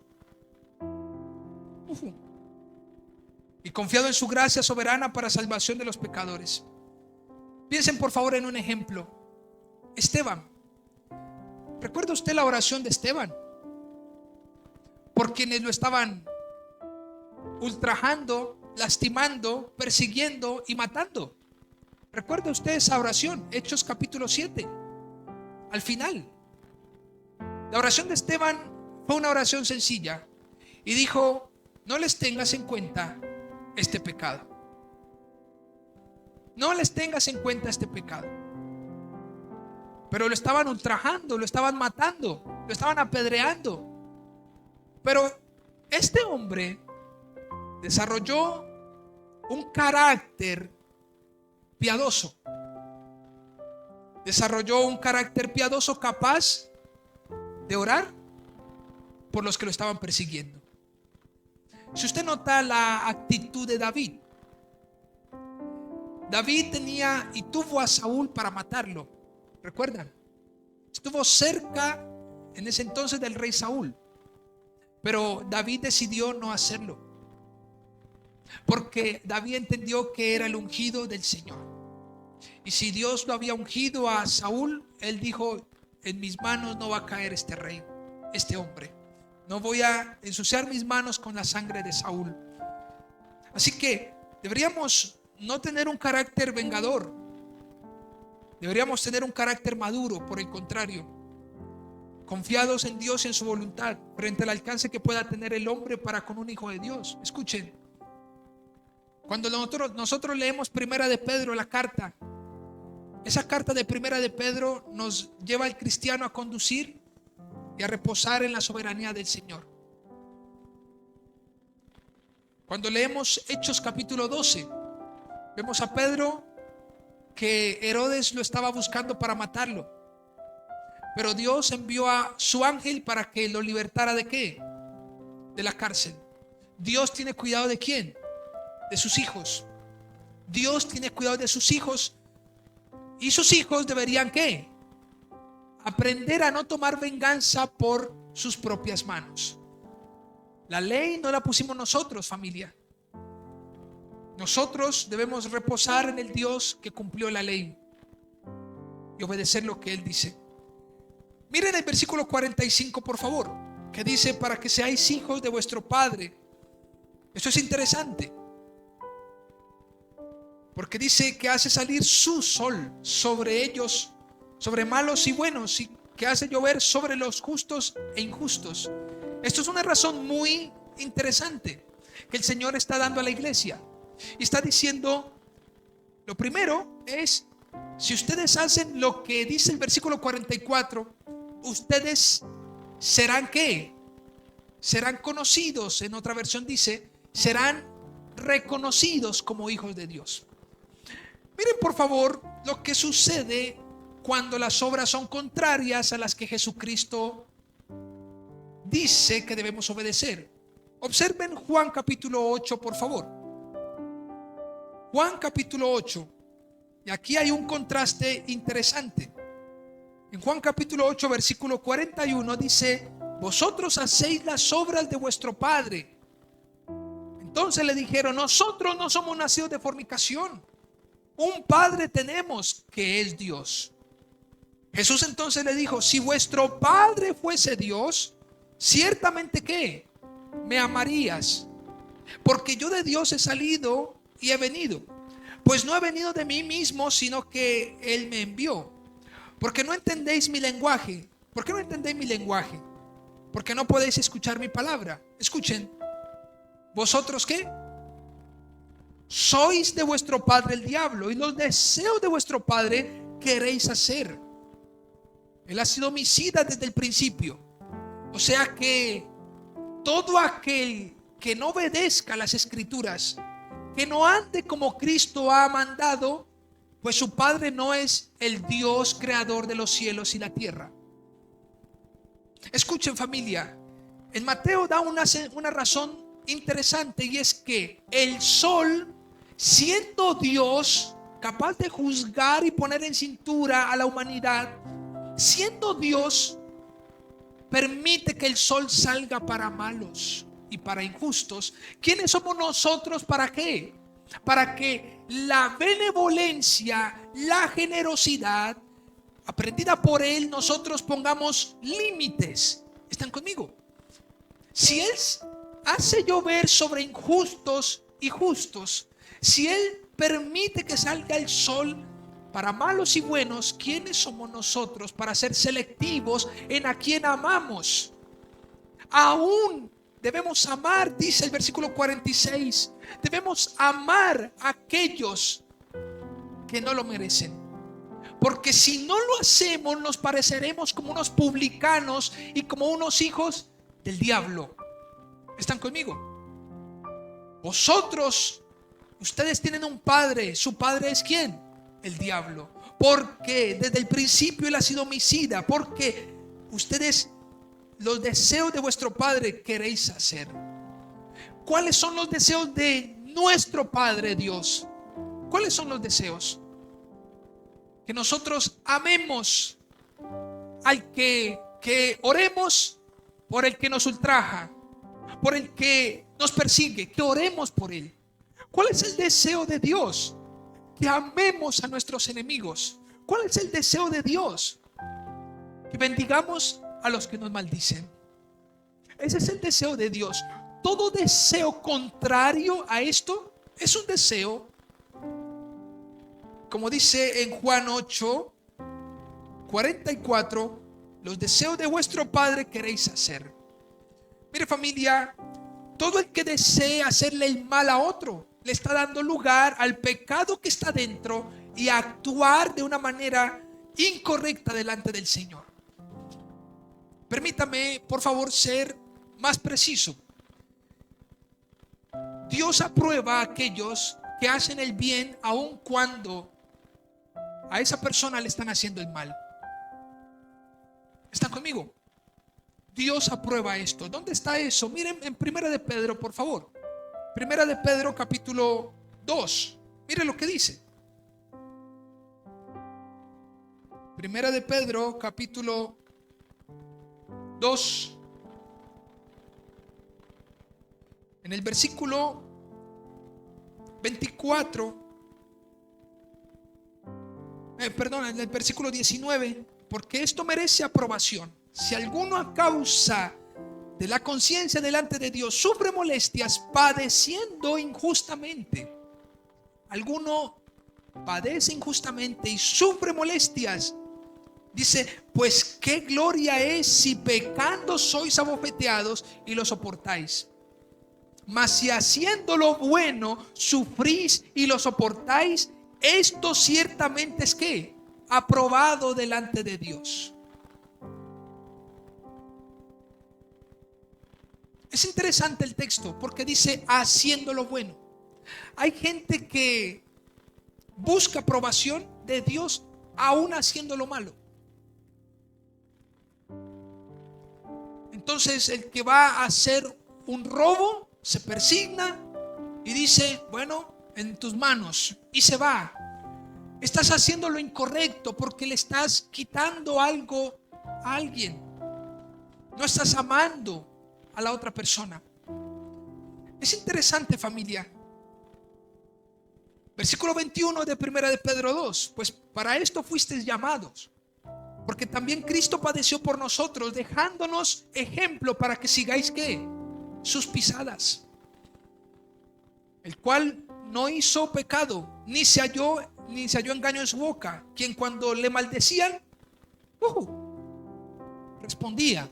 y confiado en su gracia soberana para salvación de los pecadores. Piensen por favor en un ejemplo. Esteban. ¿Recuerda usted la oración de Esteban? Por quienes lo estaban ultrajando, lastimando, persiguiendo y matando. ¿Recuerda usted esa oración? Hechos capítulo 7. Al final, la oración de Esteban fue una oración sencilla y dijo: no les tengas en cuenta este pecado. No les tengas en cuenta este pecado. Pero lo estaban ultrajando, lo estaban matando, lo estaban apedreando. Pero este hombre desarrolló un carácter piadoso. Desarrolló un carácter piadoso capaz de orar por los que lo estaban persiguiendo. Si usted nota la actitud de David, David tenía y tuvo a Saúl para matarlo. ¿Recuerdan? Estuvo cerca en ese entonces del rey Saúl, pero David decidió no hacerlo, porque David entendió que era el ungido del Señor. Y si Dios lo había ungido a Saúl, él dijo: en mis manos no va a caer este rey, este hombre. No voy a ensuciar mis manos con la sangre de Saúl. Así que deberíamos no tener un carácter vengador. Deberíamos tener un carácter maduro, por el contrario, confiados en Dios y en su voluntad, frente al alcance que pueda tener el hombre para con un hijo de Dios. Escuchen, cuando nosotros leemos Primera de Pedro, la carta, esa carta de Primera de Pedro nos lleva al cristiano a conducir y a reposar en la soberanía del Señor. Cuando leemos Hechos capítulo 12, vemos a Pedro que Herodes lo estaba buscando para matarlo, pero Dios envió a su ángel para que lo libertara ¿de qué? De la cárcel. Dios tiene cuidado ¿de quién? De sus hijos. Dios tiene cuidado de sus hijos, y sus hijos deberían ¿qué? Aprender a no tomar venganza por sus propias manos. La ley no la pusimos nosotros, familia. Nosotros debemos reposar en el Dios que cumplió la ley y obedecer lo que Él dice. Miren el versículo 45, por favor, que dice: para que seáis hijos de vuestro Padre. Esto es interesante, porque dice que hace salir su sol sobre ellos, sobre malos y buenos, y que hace llover sobre los justos e injustos. Esto es una razón muy interesante que el Señor está dando a la iglesia. Y está diciendo, lo primero es: si ustedes hacen lo que dice el versículo 44, ustedes serán ¿qué? Serán conocidos. En otra versión dice: serán reconocidos como hijos de Dios. Miren por favor lo que sucede cuando las obras son contrarias a las que Jesucristo dice que debemos obedecer. Observen Juan capítulo 8, por favor. Juan capítulo 8. Y aquí hay un contraste interesante. En Juan capítulo 8, versículo 41 dice: vosotros hacéis las obras de vuestro padre. Entonces le dijeron: nosotros no somos nacidos de fornicación. Un padre tenemos, que es Dios. Jesús entonces le dijo: si vuestro padre fuese Dios, ciertamente ¿qué? Me amarías, porque yo de Dios he salido y he venido. Pues no he venido de mí mismo, sino que Él me envió. Porque no entendéis mi lenguaje. ¿Por qué no entendéis mi lenguaje? Porque no podéis escuchar mi palabra. Escuchen. ¿Vosotros qué? Sois de vuestro padre el diablo, y los deseos de vuestro padre queréis hacer. Él ha sido homicida desde el principio. O sea que todo aquel que no obedezca las escrituras, que no ande como Cristo ha mandado, pues su padre no es el Dios creador de los cielos y la tierra. Escuchen, familia, en Mateo da una razón interesante, y es que el sol, siendo Dios capaz de juzgar y poner en cintura a la humanidad, siendo Dios, permite que el sol salga para malos y para injustos. ¿Quiénes somos nosotros? ¿Para qué? Para que la benevolencia, la generosidad aprendida por Él, nosotros pongamos límites. ¿Están conmigo? Si Él hace llover sobre injustos y justos, si Él permite que salga el sol para malos y buenos, ¿quiénes somos nosotros para ser selectivos en a quien amamos? Aún debemos amar, dice el versículo 46, debemos amar a aquellos que no lo merecen. Porque si no lo hacemos, nos pareceremos como unos publicanos y como unos hijos del diablo. ¿Están conmigo? Ustedes tienen un padre. ¿Su padre es quién? El diablo. Porque desde el principio él ha sido homicida. Porque ustedes los deseos de vuestro padre queréis hacer. ¿Cuáles son los deseos de nuestro Padre Dios? ¿Cuáles son los deseos? Que nosotros amemos al que oremos por el que nos ultraja, por el que nos persigue, que oremos por él. ¿Cuál es el deseo de Dios? Que amemos a nuestros enemigos. ¿Cuál es el deseo de Dios? Que bendigamos a los que nos maldicen. Ese es el deseo de Dios. Todo deseo contrario a esto es un deseo, como dice en Juan 8:44, los deseos de vuestro padre queréis hacer. Mire, familia, todo el que desee hacerle el mal a otro le está dando lugar al pecado que está dentro y a actuar de una manera incorrecta delante del Señor. Permítame, por favor, ser más preciso. Dios aprueba a aquellos que hacen el bien aun cuando a esa persona le están haciendo el mal. ¿Están conmigo? Dios aprueba esto. ¿Dónde está eso? Miren en Primera de Pedro, por favor. Primera de Pedro, capítulo 2. Miren lo que dice. Primera de Pedro, capítulo 2. En el versículo 24. En el versículo 19. Porque esto merece aprobación. Si alguno a causa de la conciencia delante de Dios sufre molestias padeciendo injustamente. Alguno padece injustamente y sufre molestias. Dice, pues qué gloria es si pecando sois abofeteados y lo soportáis. Mas si haciendo lo bueno sufrís y lo soportáis, esto ciertamente es que aprobado delante de Dios. Es interesante el texto porque dice haciendo lo bueno. Hay gente que busca aprobación de Dios aún haciendo lo malo. Entonces el que va a hacer un robo se persigna y dice, bueno, en tus manos, y se va. Estás haciendo lo incorrecto porque le estás quitando algo a alguien. No estás amando a la otra persona. Es interesante, familia. Versículo 21 de Primera de Pedro 2. Pues para esto fuisteis llamados, porque también Cristo padeció por nosotros, dejándonos ejemplo para que sigáis ¿qué? Sus pisadas. El cual no hizo pecado, ni se halló engaño en su boca, quien cuando le maldecían Respondía.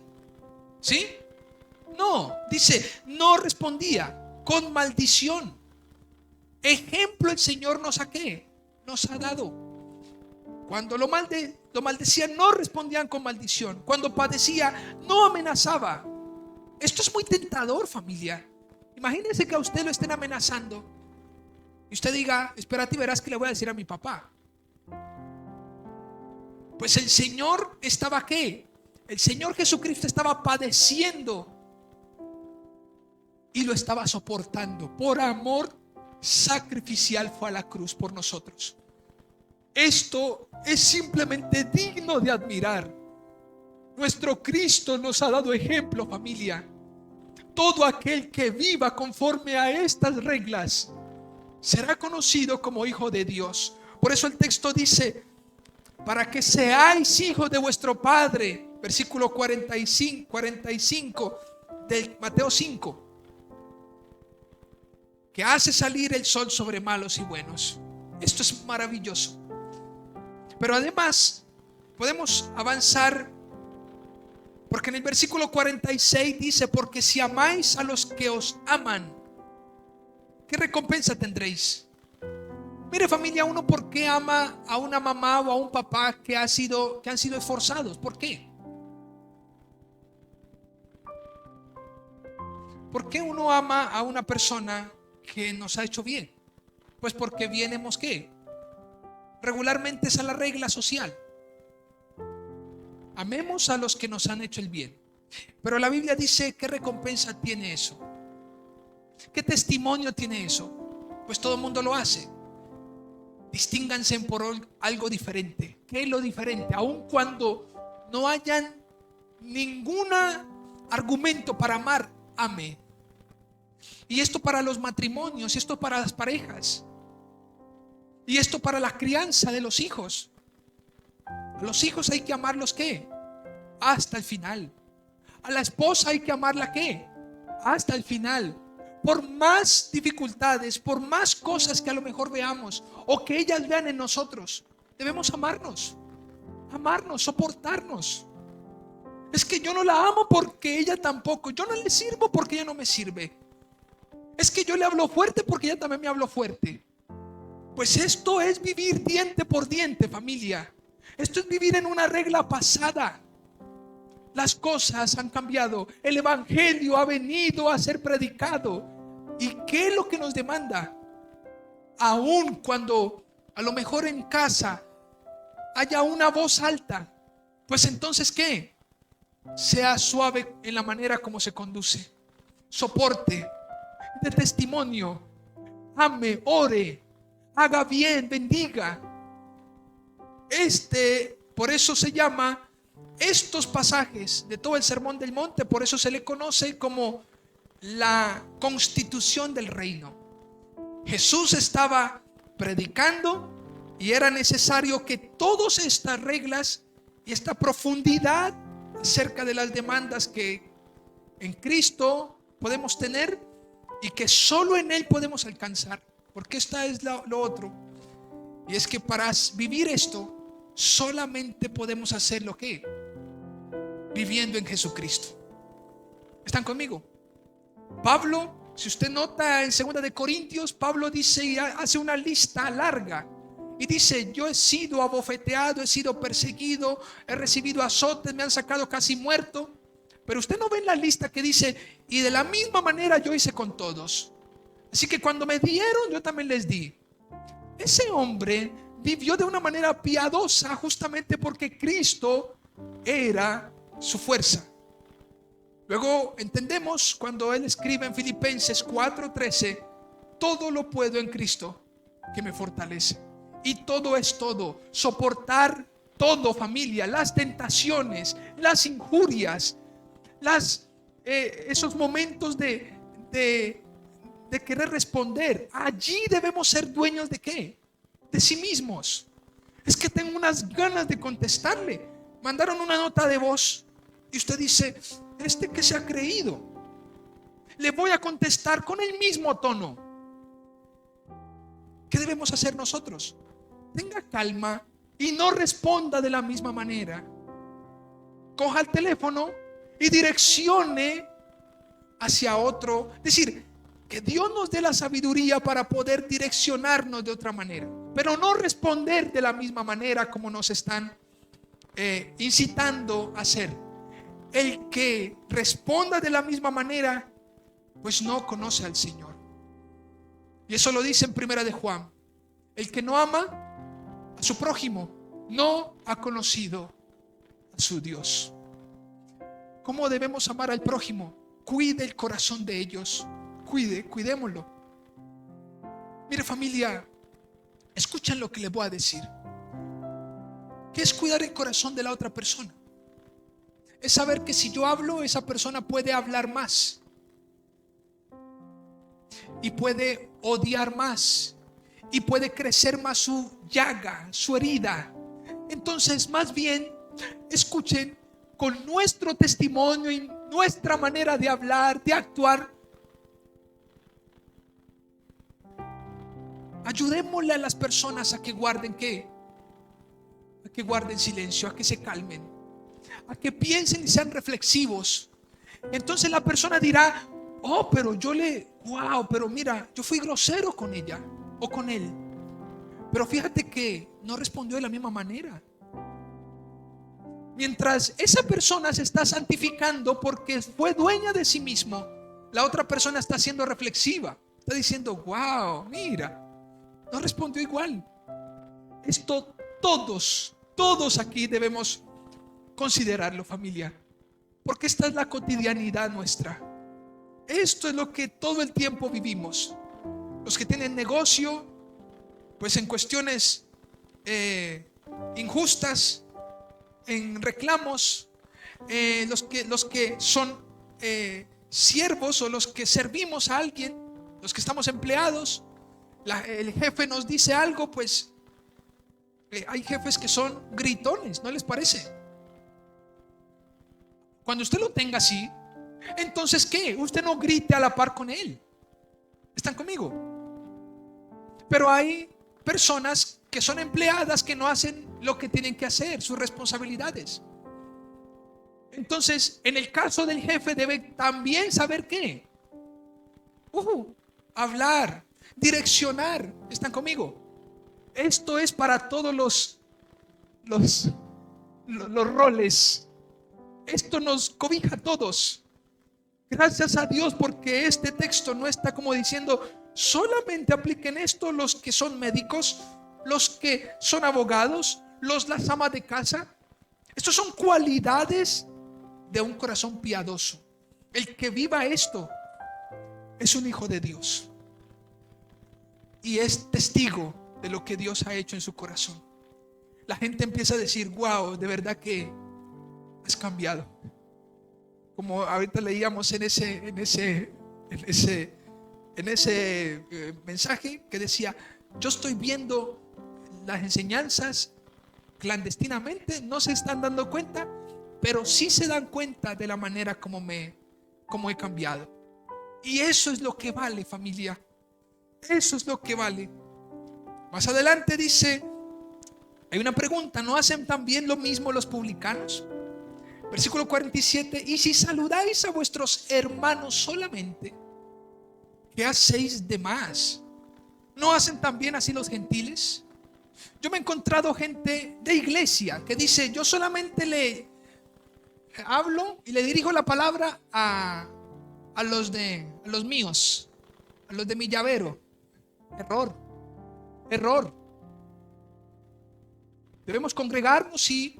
¿Sí? No, dice, no respondía con maldición. Ejemplo el Señor nos ha dado. Cuando lo maldecían, no respondían con maldición. Cuando padecía, no amenazaba. Esto es muy tentador, familia. Imagínense que a usted lo estén amenazando y usted diga, espérate y verás que le voy a decir a mi papá. Pues el Señor estaba ¿qué? El Señor Jesucristo estaba padeciendo y lo estaba soportando. Por amor sacrificial fue a la cruz por nosotros. Esto es simplemente digno de admirar. Nuestro Cristo nos ha dado ejemplo, familia. Todo aquel que viva conforme a estas reglas será conocido como hijo de Dios. Por eso el texto dice, para que seáis hijos de vuestro Padre, versículo 45 de Mateo 5, que hace salir el sol sobre malos y buenos. Esto es maravilloso. Pero además podemos avanzar, porque en el versículo 46 dice, porque si amáis a los que os aman, ¿qué recompensa tendréis? Mire, familia, uno, ¿por qué ama a una mamá o a un papá que han sido esforzados? ¿Por qué? ¿Por qué uno ama a una persona que nos ha hecho bien? Pues porque vienemos ¿qué? Regularmente es a la regla social. Amemos a los que nos han hecho el bien. Pero la Biblia dice, ¿qué recompensa tiene eso? ¿Qué testimonio tiene eso? Pues todo el mundo lo hace. Distínganse por algo diferente. ¿Qué es lo diferente? Aun cuando no hayan ningún argumento para amar, ame. Y esto para los matrimonios, y esto para las parejas, y esto para la crianza de los hijos. A los hijos hay que amarlos ¿qué? Hasta el final. A la esposa hay que amarla ¿qué? Hasta el final. Por más dificultades, por más cosas que a lo mejor veamos o que ellas vean en nosotros, debemos amarnos, soportarnos. Es que yo no la amo porque ella tampoco. Yo no le sirvo porque ella no me sirve. Es que yo le hablo fuerte porque ella también me habló fuerte. Pues esto es vivir diente por diente, familia. Esto es vivir en una regla pasada. Las cosas han cambiado. El evangelio ha venido a ser predicado. ¿Y qué es lo que nos demanda? Aun cuando a lo mejor en casa haya una voz alta, pues entonces ¿qué? Sea suave en la manera como se conduce. Soporte, de testimonio, ame, ore, haga bien, bendiga. Por eso se llama estos pasajes de todo el Sermón del Monte, por eso se le conoce como la constitución del reino. Jesús estaba predicando y era necesario que todas estas reglas y esta profundidad acerca de las demandas que en Cristo podemos tener y que solo en Él podemos alcanzar, porque esta es lo otro, y es que para vivir esto solamente podemos hacerlo ¿qué? Viviendo en Jesucristo. ¿Están conmigo? Pablo, si usted nota en 2 de Corintios, Pablo dice y hace una lista larga y dice, yo he sido abofeteado, he sido perseguido, he recibido azotes, me han sacado casi muerto. Pero usted no ve en la lista que dice, y de la misma manera yo hice con todos. Así que cuando me dieron, yo también les di. Ese hombre vivió de una manera piadosa justamente porque Cristo era su fuerza. Luego entendemos cuando él escribe en Filipenses 4:13, todo lo puedo en Cristo que me fortalece. Y todo es todo, soportar todo, familia, las tentaciones, las injurias, esos momentos de querer responder. Allí debemos ser dueños de ¿qué? De sí mismos. Es que tengo unas ganas de contestarle. Mandaron una nota de voz y usted dice, ¿que se ha creído? Le voy a contestar con el mismo tono. ¿Qué debemos hacer nosotros? Tenga calma y no responda de la misma manera. coja el teléfono y direccione hacia otro. Es decir, que Dios nos dé la sabiduría para poder direccionarnos de otra manera, pero no responder de la misma manera como nos están incitando a hacer. El que responda de la misma manera, pues no conoce al Señor. Y eso lo dice en Primera de Juan. El que no ama a su prójimo no ha conocido a su Dios. ¿Cómo debemos amar al prójimo? Cuide el corazón de ellos. Cuidémoslo. Mire, familia, escuchen lo que les voy a decir. ¿Qué es cuidar el corazón de la otra persona? Es saber que si yo hablo, esa persona puede hablar más y puede odiar más y puede crecer más su llaga, su herida. Entonces, más bien, escuchen, con nuestro testimonio y nuestra manera de hablar, de actuar, ayudémosle a las personas a que guarden ¿qué? A que guarden silencio, a que se calmen, a que piensen y sean reflexivos. Entonces la persona dirá: oh, pero pero mira, yo fui grosero con ella o con él, pero fíjate que no respondió de la misma manera. Mientras esa persona se está santificando porque fue dueña de sí mismo, la otra persona está siendo reflexiva, está diciendo: wow, mira, no respondió igual. Esto todos aquí debemos considerarlo, familia, porque esta es la cotidianidad nuestra. Esto es lo que todo el tiempo vivimos. Los que tienen negocio, pues en cuestiones injustas, en reclamos, los que son siervos o los que servimos a alguien, los que estamos empleados, el jefe nos dice algo, pues hay jefes que son gritones, ¿no les parece? Cuando usted lo tenga así, entonces ¿qué? Usted no grite a la par con él. ¿Están conmigo? Pero hay personas que son empleadas que no hacen lo que tienen que hacer, sus responsabilidades. Entonces, en el caso del jefe debe también saber qué. Hablar, direccionar. ¿Están conmigo? Esto es para todos los roles. Esto nos cobija a todos. Gracias a Dios, porque este texto no está como diciendo solamente apliquen esto los que son médicos, los que son abogados, las amas de casa. Estos son cualidades de un corazón piadoso. El que viva esto es un hijo de Dios y es testigo de lo que Dios ha hecho en su corazón. La gente empieza a decir: wow, de verdad que has cambiado. Como ahorita leíamos en ese mensaje que decía: yo estoy viendo las enseñanzas clandestinamente, no se están dando cuenta, pero sí se dan cuenta de la manera como he cambiado. Y eso es lo que vale, familia. Eso es lo que vale. Más adelante dice, hay una pregunta: ¿no hacen también lo mismo los publicanos? Versículo 47: y si saludáis a vuestros hermanos solamente, ¿qué hacéis de más? ¿No hacen también así los gentiles? Yo me he encontrado gente de iglesia que dice: yo solamente le hablo y le dirijo la palabra a los míos, a los de mi llavero. Error. Debemos congregarnos, sí,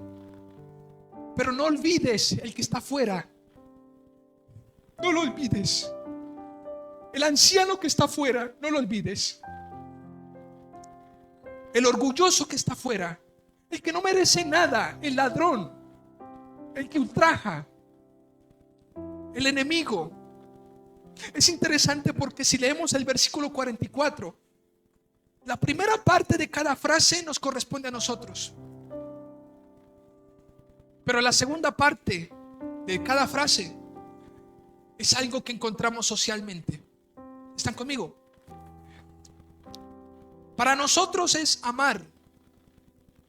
pero no olvides el que está afuera. No lo olvides. El anciano que está afuera, no lo olvides. El orgulloso que está afuera, el que no merece nada, el ladrón, el que ultraja, el enemigo. Es interesante porque si leemos el versículo 44, la primera parte de cada frase nos corresponde a nosotros, pero la segunda parte de cada frase es algo que encontramos socialmente. ¿Están conmigo? Para nosotros es amar,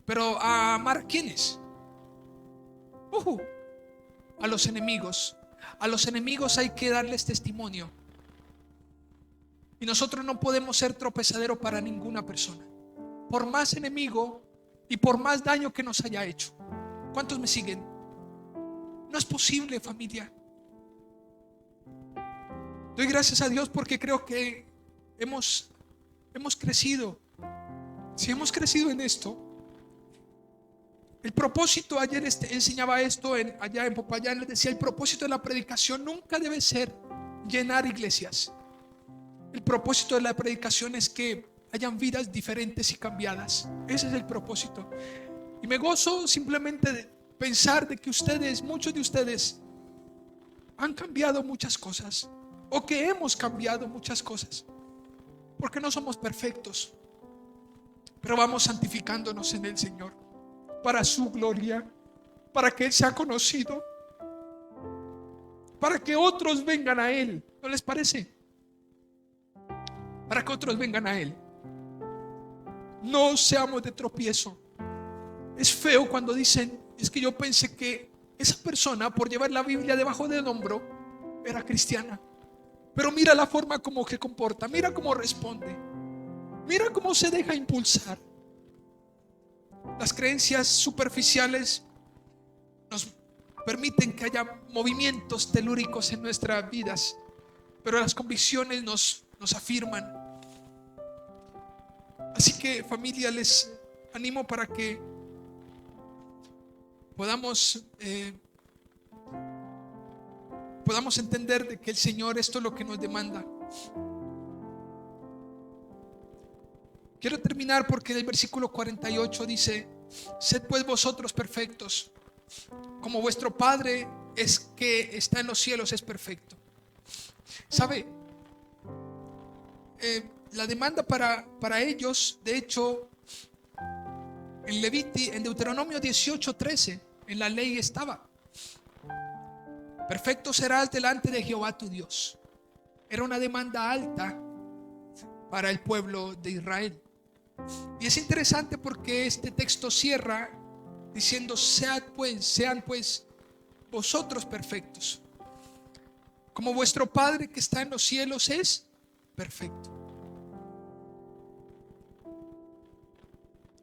pero ¿a amar a quiénes? a los enemigos. A los enemigos hay que darles testimonio. Y nosotros no podemos ser tropezadero para ninguna persona, por más enemigo y por más daño que nos haya hecho. ¿Cuántos me siguen? No es posible, familia. Doy gracias a Dios porque creo que hemos crecido. Si hemos crecido en esto, el propósito, ayer enseñaba esto allá en Popayán, les decía, el propósito de la predicación nunca debe ser llenar iglesias. El propósito de la predicación es que hayan vidas diferentes y cambiadas. Ese es el propósito. Y me gozo simplemente de pensar de que ustedes, muchos de ustedes, han cambiado muchas cosas, o que hemos cambiado muchas cosas, porque no somos perfectos, pero vamos santificándonos en el Señor para su gloria, para que Él sea conocido, para que otros vengan a Él. ¿No les parece? Para que otros vengan a Él. No seamos de tropiezo. Es feo cuando dicen, es que yo pensé que esa persona, por llevar la Biblia debajo del hombro, era cristiana, pero mira la forma como que comporta, mira cómo responde, mira cómo se deja impulsar. Las creencias superficiales nos permiten que haya movimientos telúricos en nuestras vidas, pero las convicciones nos afirman. Así que, familia, les animo para que podamos entender de que el Señor esto es lo que nos demanda. Quiero terminar porque el versículo 48 dice: sed pues vosotros perfectos, como vuestro Padre es que está en los cielos es perfecto. ¿Sabe? La demanda para ellos, de hecho, en Deuteronomio 18:13, en la ley estaba: perfecto serás delante de Jehová tu Dios. Era una demanda alta para el pueblo de Israel. Y es interesante porque este texto cierra diciendo: sean pues vosotros perfectos, como vuestro Padre que está en los cielos es perfecto.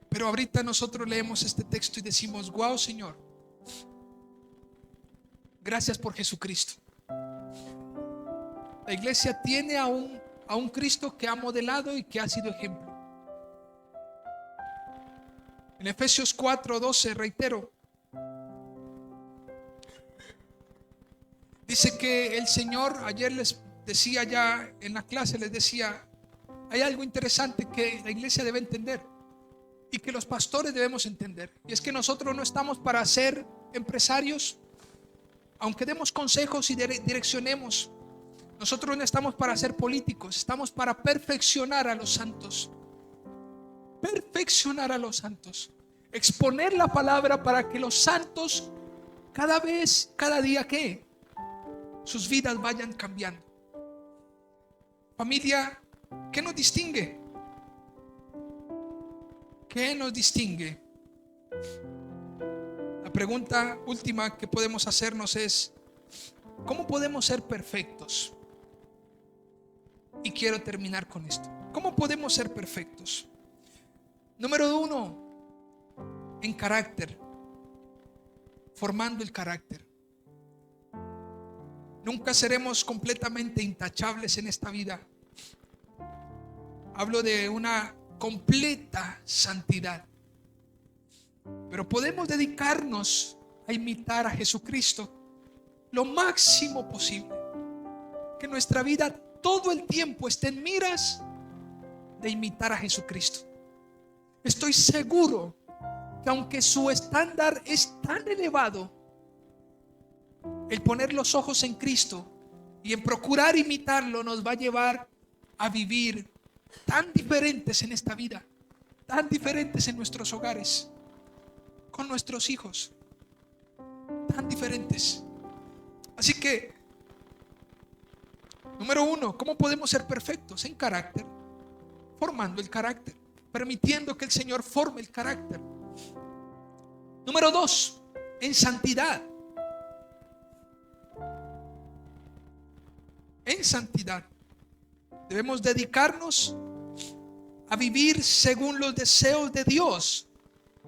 Pero ahorita nosotros leemos este texto y decimos: wow, Señor, gracias por Jesucristo. La iglesia tiene a un Cristo que ha modelado y que ha sido ejemplo. En Efesios 4:12, reitero, dice que el Señor, ayer les decía ya en la clase, les decía, hay algo interesante que la iglesia debe entender y que los pastores debemos entender, y es que nosotros no estamos para ser empresarios, aunque demos consejos y direccionemos. Nosotros no estamos para ser políticos, estamos para perfeccionar a los santos. Perfeccionar a los santos, exponer la palabra para que los santos cada día que sus vidas vayan cambiando. Familia, ¿qué nos distingue? ¿Qué nos distingue? La pregunta última que podemos hacernos es: ¿cómo podemos ser perfectos? Y quiero terminar con esto. ¿Cómo podemos ser perfectos? Número 1, en carácter, formando el carácter. Nunca seremos completamente intachables en esta vida. Hablo de una completa santidad, pero podemos dedicarnos a imitar a Jesucristo lo máximo posible. Que nuestra vida todo el tiempo esté en miras de imitar a Jesucristo. Estoy seguro que aunque su estándar es tan elevado, el poner los ojos en Cristo y en procurar imitarlo nos va a llevar a vivir tan diferentes en esta vida, tan diferentes en nuestros hogares, con nuestros hijos, tan diferentes. Así que, número 1, ¿cómo podemos ser perfectos? En carácter, formando el carácter, permitiendo que el Señor forme el carácter. Número 2, en santidad, santidad. Debemos dedicarnos a vivir según los deseos de Dios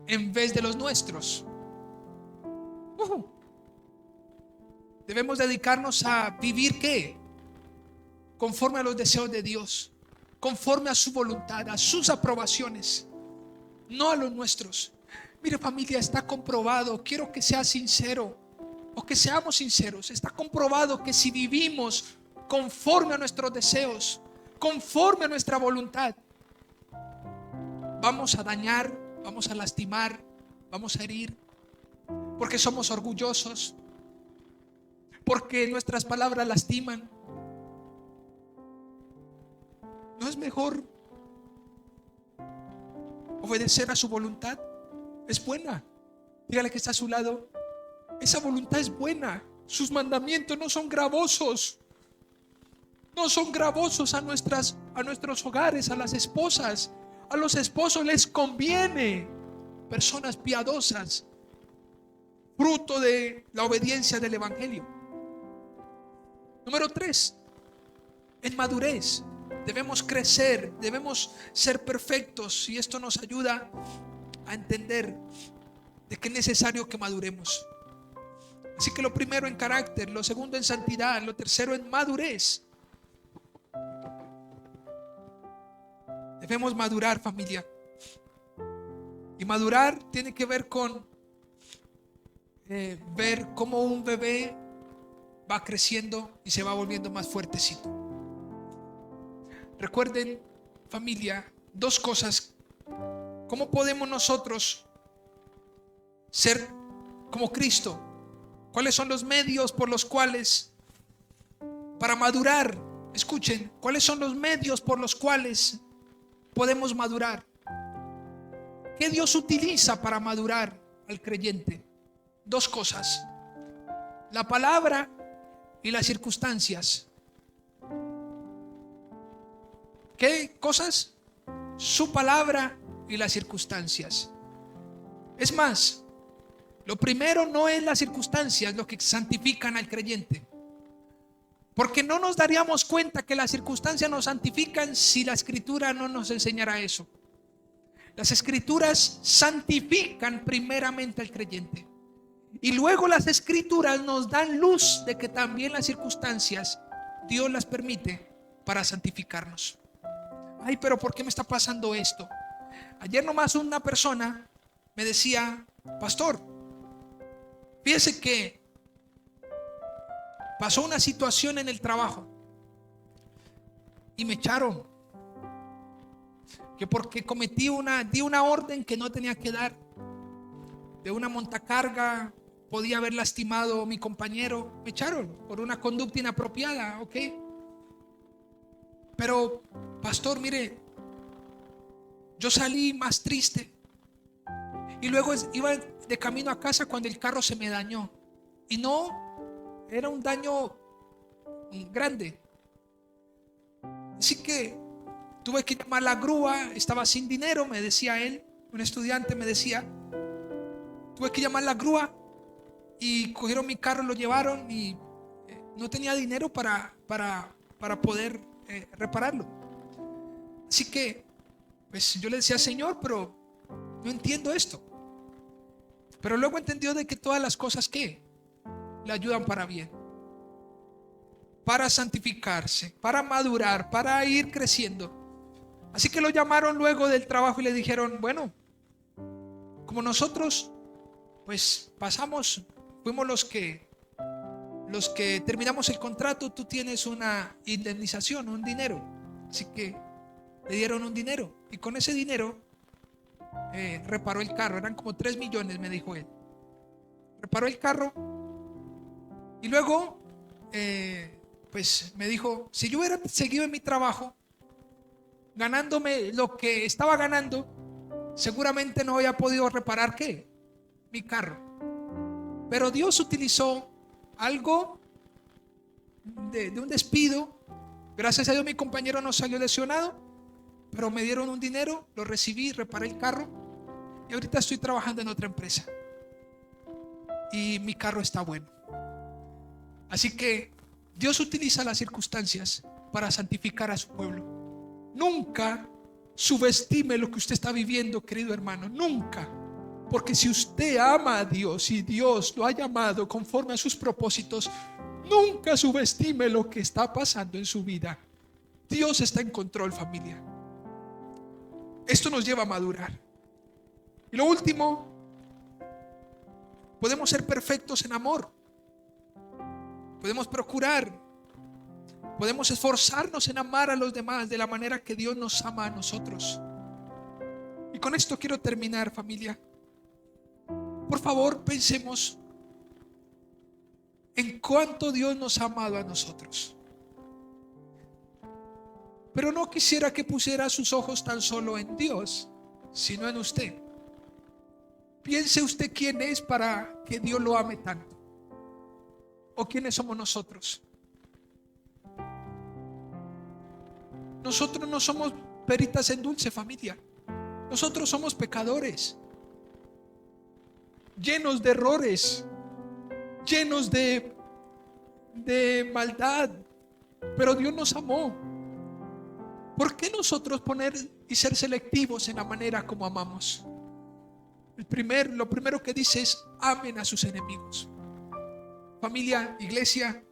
en vez de los nuestros. Debemos dedicarnos a vivir ¿qué? Conforme a los deseos de Dios, conforme a su voluntad, a sus aprobaciones, no a los nuestros. Mire, familia, está comprobado, quiero que sea sincero o que seamos sinceros, está comprobado que si vivimos conforme a nuestros deseos, conforme a nuestra voluntad, vamos a dañar, vamos a lastimar, vamos a herir, porque somos orgullosos, porque nuestras palabras lastiman. ¿No es mejor obedecer a su voluntad? Es buena. Dígale que está a su lado: esa voluntad es buena. Sus mandamientos no son gravosos. No son gravosos a nuestros hogares, a las esposas. A los esposos les conviene personas piadosas, fruto de la obediencia del evangelio. Número 3, en madurez. Debemos crecer, debemos ser perfectos, y esto nos ayuda a entender de que es necesario que maduremos. Así que lo primero en carácter, lo segundo en santidad, lo tercero en madurez. Debemos madurar, familia. Y madurar tiene que ver con ver cómo un bebé va creciendo y se va volviendo más fuertecito. Recuerden, familia, dos cosas. ¿Cómo podemos nosotros ser como Cristo? ¿Cuáles son los medios por los cuales para madurar? Escuchen, ¿cuáles son los medios por los cuales podemos madurar? ¿Qué Dios utiliza para madurar al creyente? Dos cosas: la palabra y las circunstancias. ¿Qué cosas? Su palabra y las circunstancias. Es más, lo primero no es las circunstancias lo que santifican al creyente, porque no nos daríamos cuenta que las circunstancias nos santifican si la Escritura no nos enseñara eso. Las Escrituras santifican primeramente al creyente, y luego las Escrituras nos dan luz de que también las circunstancias Dios las permite para santificarnos. Ay, pero ¿por qué me está pasando esto? Ayer nomás una persona me decía: pastor, fíjese que pasó una situación en el trabajo y me echaron, que porque di una orden que no tenía que dar, de una montacarga, podía haber lastimado a mi compañero. Me echaron por una conducta inapropiada, ¿ok? Pero pastor, mire, yo salí más triste, y luego iba de camino a casa cuando el carro se me dañó, y no era un daño grande, así que tuve que llamar la grúa. Estaba sin dinero, me decía él, un estudiante me decía. Tuve que llamar la grúa y cogieron mi carro, lo llevaron, y no tenía dinero para poder repararlo. Así que pues yo le decía: Señor, pero no entiendo esto. Pero luego entendió de que todas las cosas que le ayudan para bien, para santificarse, para madurar, para ir creciendo. Así que lo llamaron luego del trabajo y le dijeron: bueno, como nosotros pues fuimos los que terminamos el contrato, tú tienes una indemnización, un dinero. Así que le dieron un dinero, y con ese dinero reparó el carro. Eran como 3 millones, me dijo él. Reparó el carro, y luego pues me dijo: si yo hubiera seguido en mi trabajo ganándome lo que estaba ganando, seguramente no había podido reparar ¿qué? Mi carro. Pero Dios utilizó algo de un despido. Gracias a Dios mi compañero no salió lesionado, pero me dieron un dinero, lo recibí, reparé el carro, y ahorita estoy trabajando en otra empresa y mi carro está bueno. Así que Dios utiliza las circunstancias para santificar a su pueblo. Nunca subestime lo que usted está viviendo, querido hermano, nunca. Porque si usted ama a Dios y Dios lo ha llamado conforme a sus propósitos, nunca subestime lo que está pasando en su vida. Dios está en control, familia. Esto nos lleva a madurar. Y lo último, podemos ser perfectos en amor. Podemos procurar, podemos esforzarnos en amar a los demás de la manera que Dios nos ama a nosotros. Y con esto quiero terminar, familia. Por favor, pensemos en cuánto Dios nos ha amado a nosotros. Pero no quisiera que pusiera sus ojos tan solo en Dios, sino en usted. Piense usted quién es para que Dios lo ame tanto. ¿O quiénes somos nosotros? Nosotros no somos peritas en dulce, familia. Nosotros somos pecadores, llenos de errores, llenos de maldad. Pero Dios nos amó. ¿Por qué nosotros poner y ser selectivos en la manera como amamos? Lo primero que dice es: amen a sus enemigos. Familia, iglesia,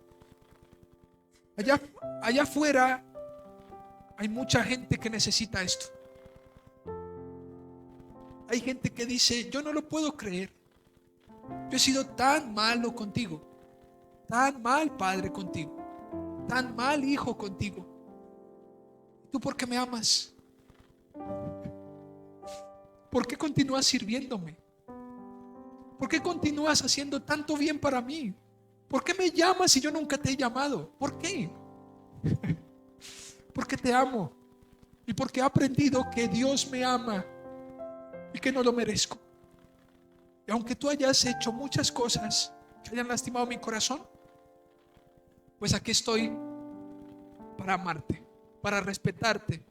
allá afuera hay mucha gente que necesita esto. Hay gente que dice: yo no lo puedo creer. Yo he sido tan malo contigo, tan mal padre contigo, tan mal hijo contigo. ¿Tú por qué me amas? ¿Por qué continúas sirviéndome? ¿Por qué continúas haciendo tanto bien para mí? ¿Por qué me llamas si yo nunca te he llamado? ¿Por qué? Porque te amo y porque he aprendido que Dios me ama y que no lo merezco. Y aunque tú hayas hecho muchas cosas que hayan lastimado mi corazón, pues aquí estoy para amarte, para respetarte.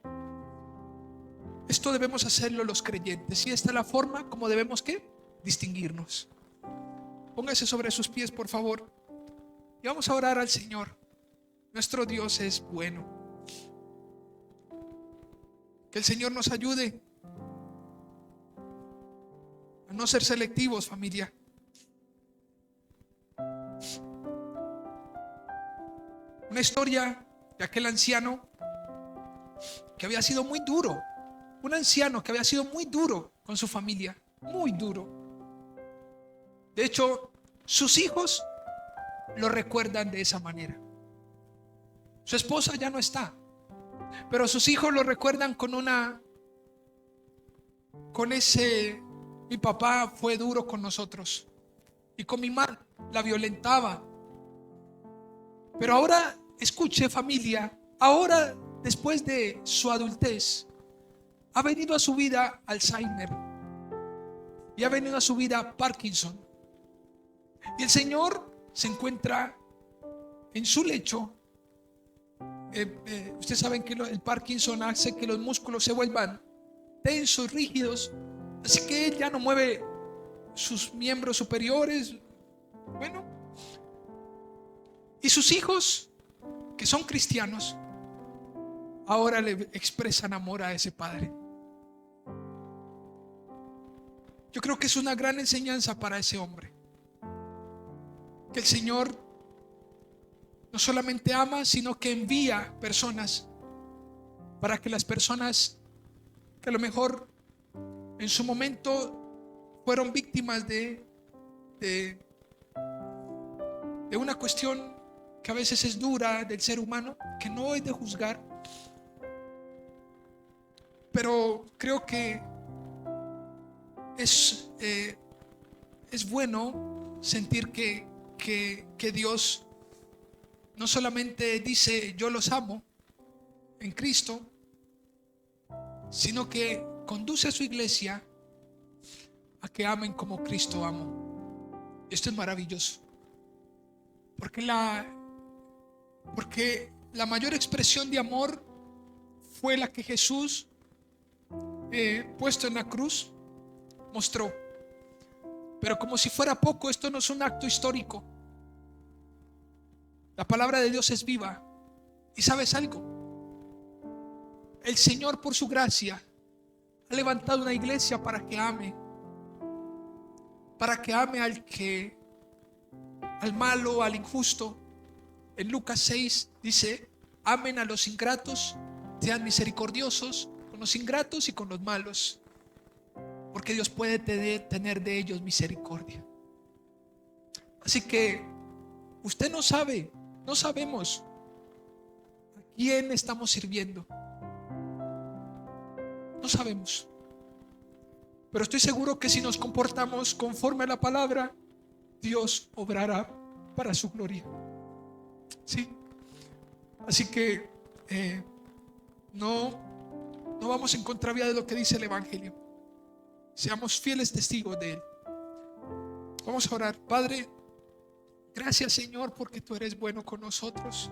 Esto debemos hacerlo los creyentes, y esta es la forma como debemos ¿qué? Distinguirnos. Póngase sobre sus pies, por favor, y vamos a orar al Señor. Nuestro Dios es bueno. Que el Señor nos ayude a no ser selectivos, familia. Una historia de aquel anciano que había sido muy duro. Un anciano que había sido muy duro con su familia. Muy duro. De hecho, sus hijos lo recuerdan de esa manera. Su esposa ya no está, pero sus hijos lo recuerdan con ese: mi papá fue duro con nosotros y con mi madre la violentaba. Pero ahora, escuche, familia, ahora, después de su adultez, ha venido a su vida Alzheimer y ha venido a su vida Parkinson. Y el Señor se encuentra en su lecho. Ustedes saben que el Parkinson hace que los músculos se vuelvan tensos, rígidos, así que él ya no mueve sus miembros superiores. Bueno, y sus hijos, que son cristianos, ahora le expresan amor a ese padre. Yo creo que es una gran enseñanza para ese hombre, que el Señor no solamente ama, sino que envía personas para que las personas que a lo mejor en su momento fueron víctimas de una cuestión que a veces es dura del ser humano, que no es de juzgar, pero creo que es bueno sentir que Dios no solamente dice: yo los amo en Cristo, sino que conduce a su iglesia a que amen como Cristo amó. Esto es maravilloso, porque la mayor expresión de amor fue la que Jesús, puesto en la cruz, mostró. Pero como si fuera poco, esto no es un acto histórico. La palabra de Dios es viva. ¿Y sabes algo? El Señor, por su gracia, ha levantado una iglesia para que ame. Para que ame al malo, al injusto. En Lucas 6 dice: amen a los ingratos, sean misericordiosos con los ingratos y con los malos, porque Dios puede tener de ellos misericordia. Así que usted no sabe, no sabemos a quién estamos sirviendo. No sabemos. Pero estoy seguro que si nos comportamos conforme a la palabra, Dios obrará para su gloria. ¿Sí? Así que no vamos en contravía de lo que dice el Evangelio. Seamos fieles testigos de él. Vamos a orar. Padre, gracias, Señor, porque tú eres bueno con nosotros.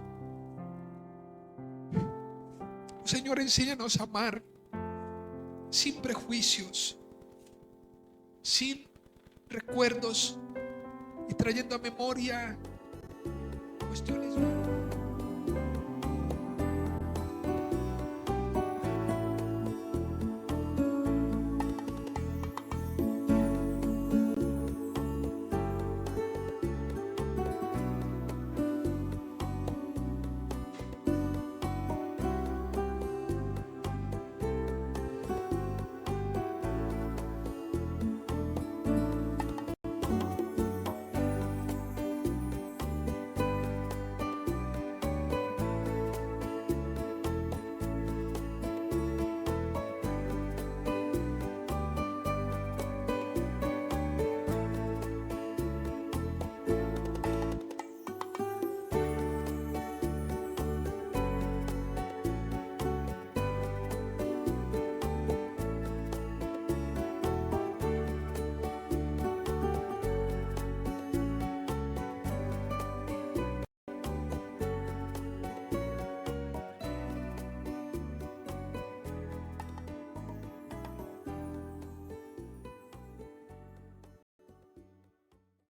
Señor, enséñanos a amar sin prejuicios, sin recuerdos, y trayendo a memoria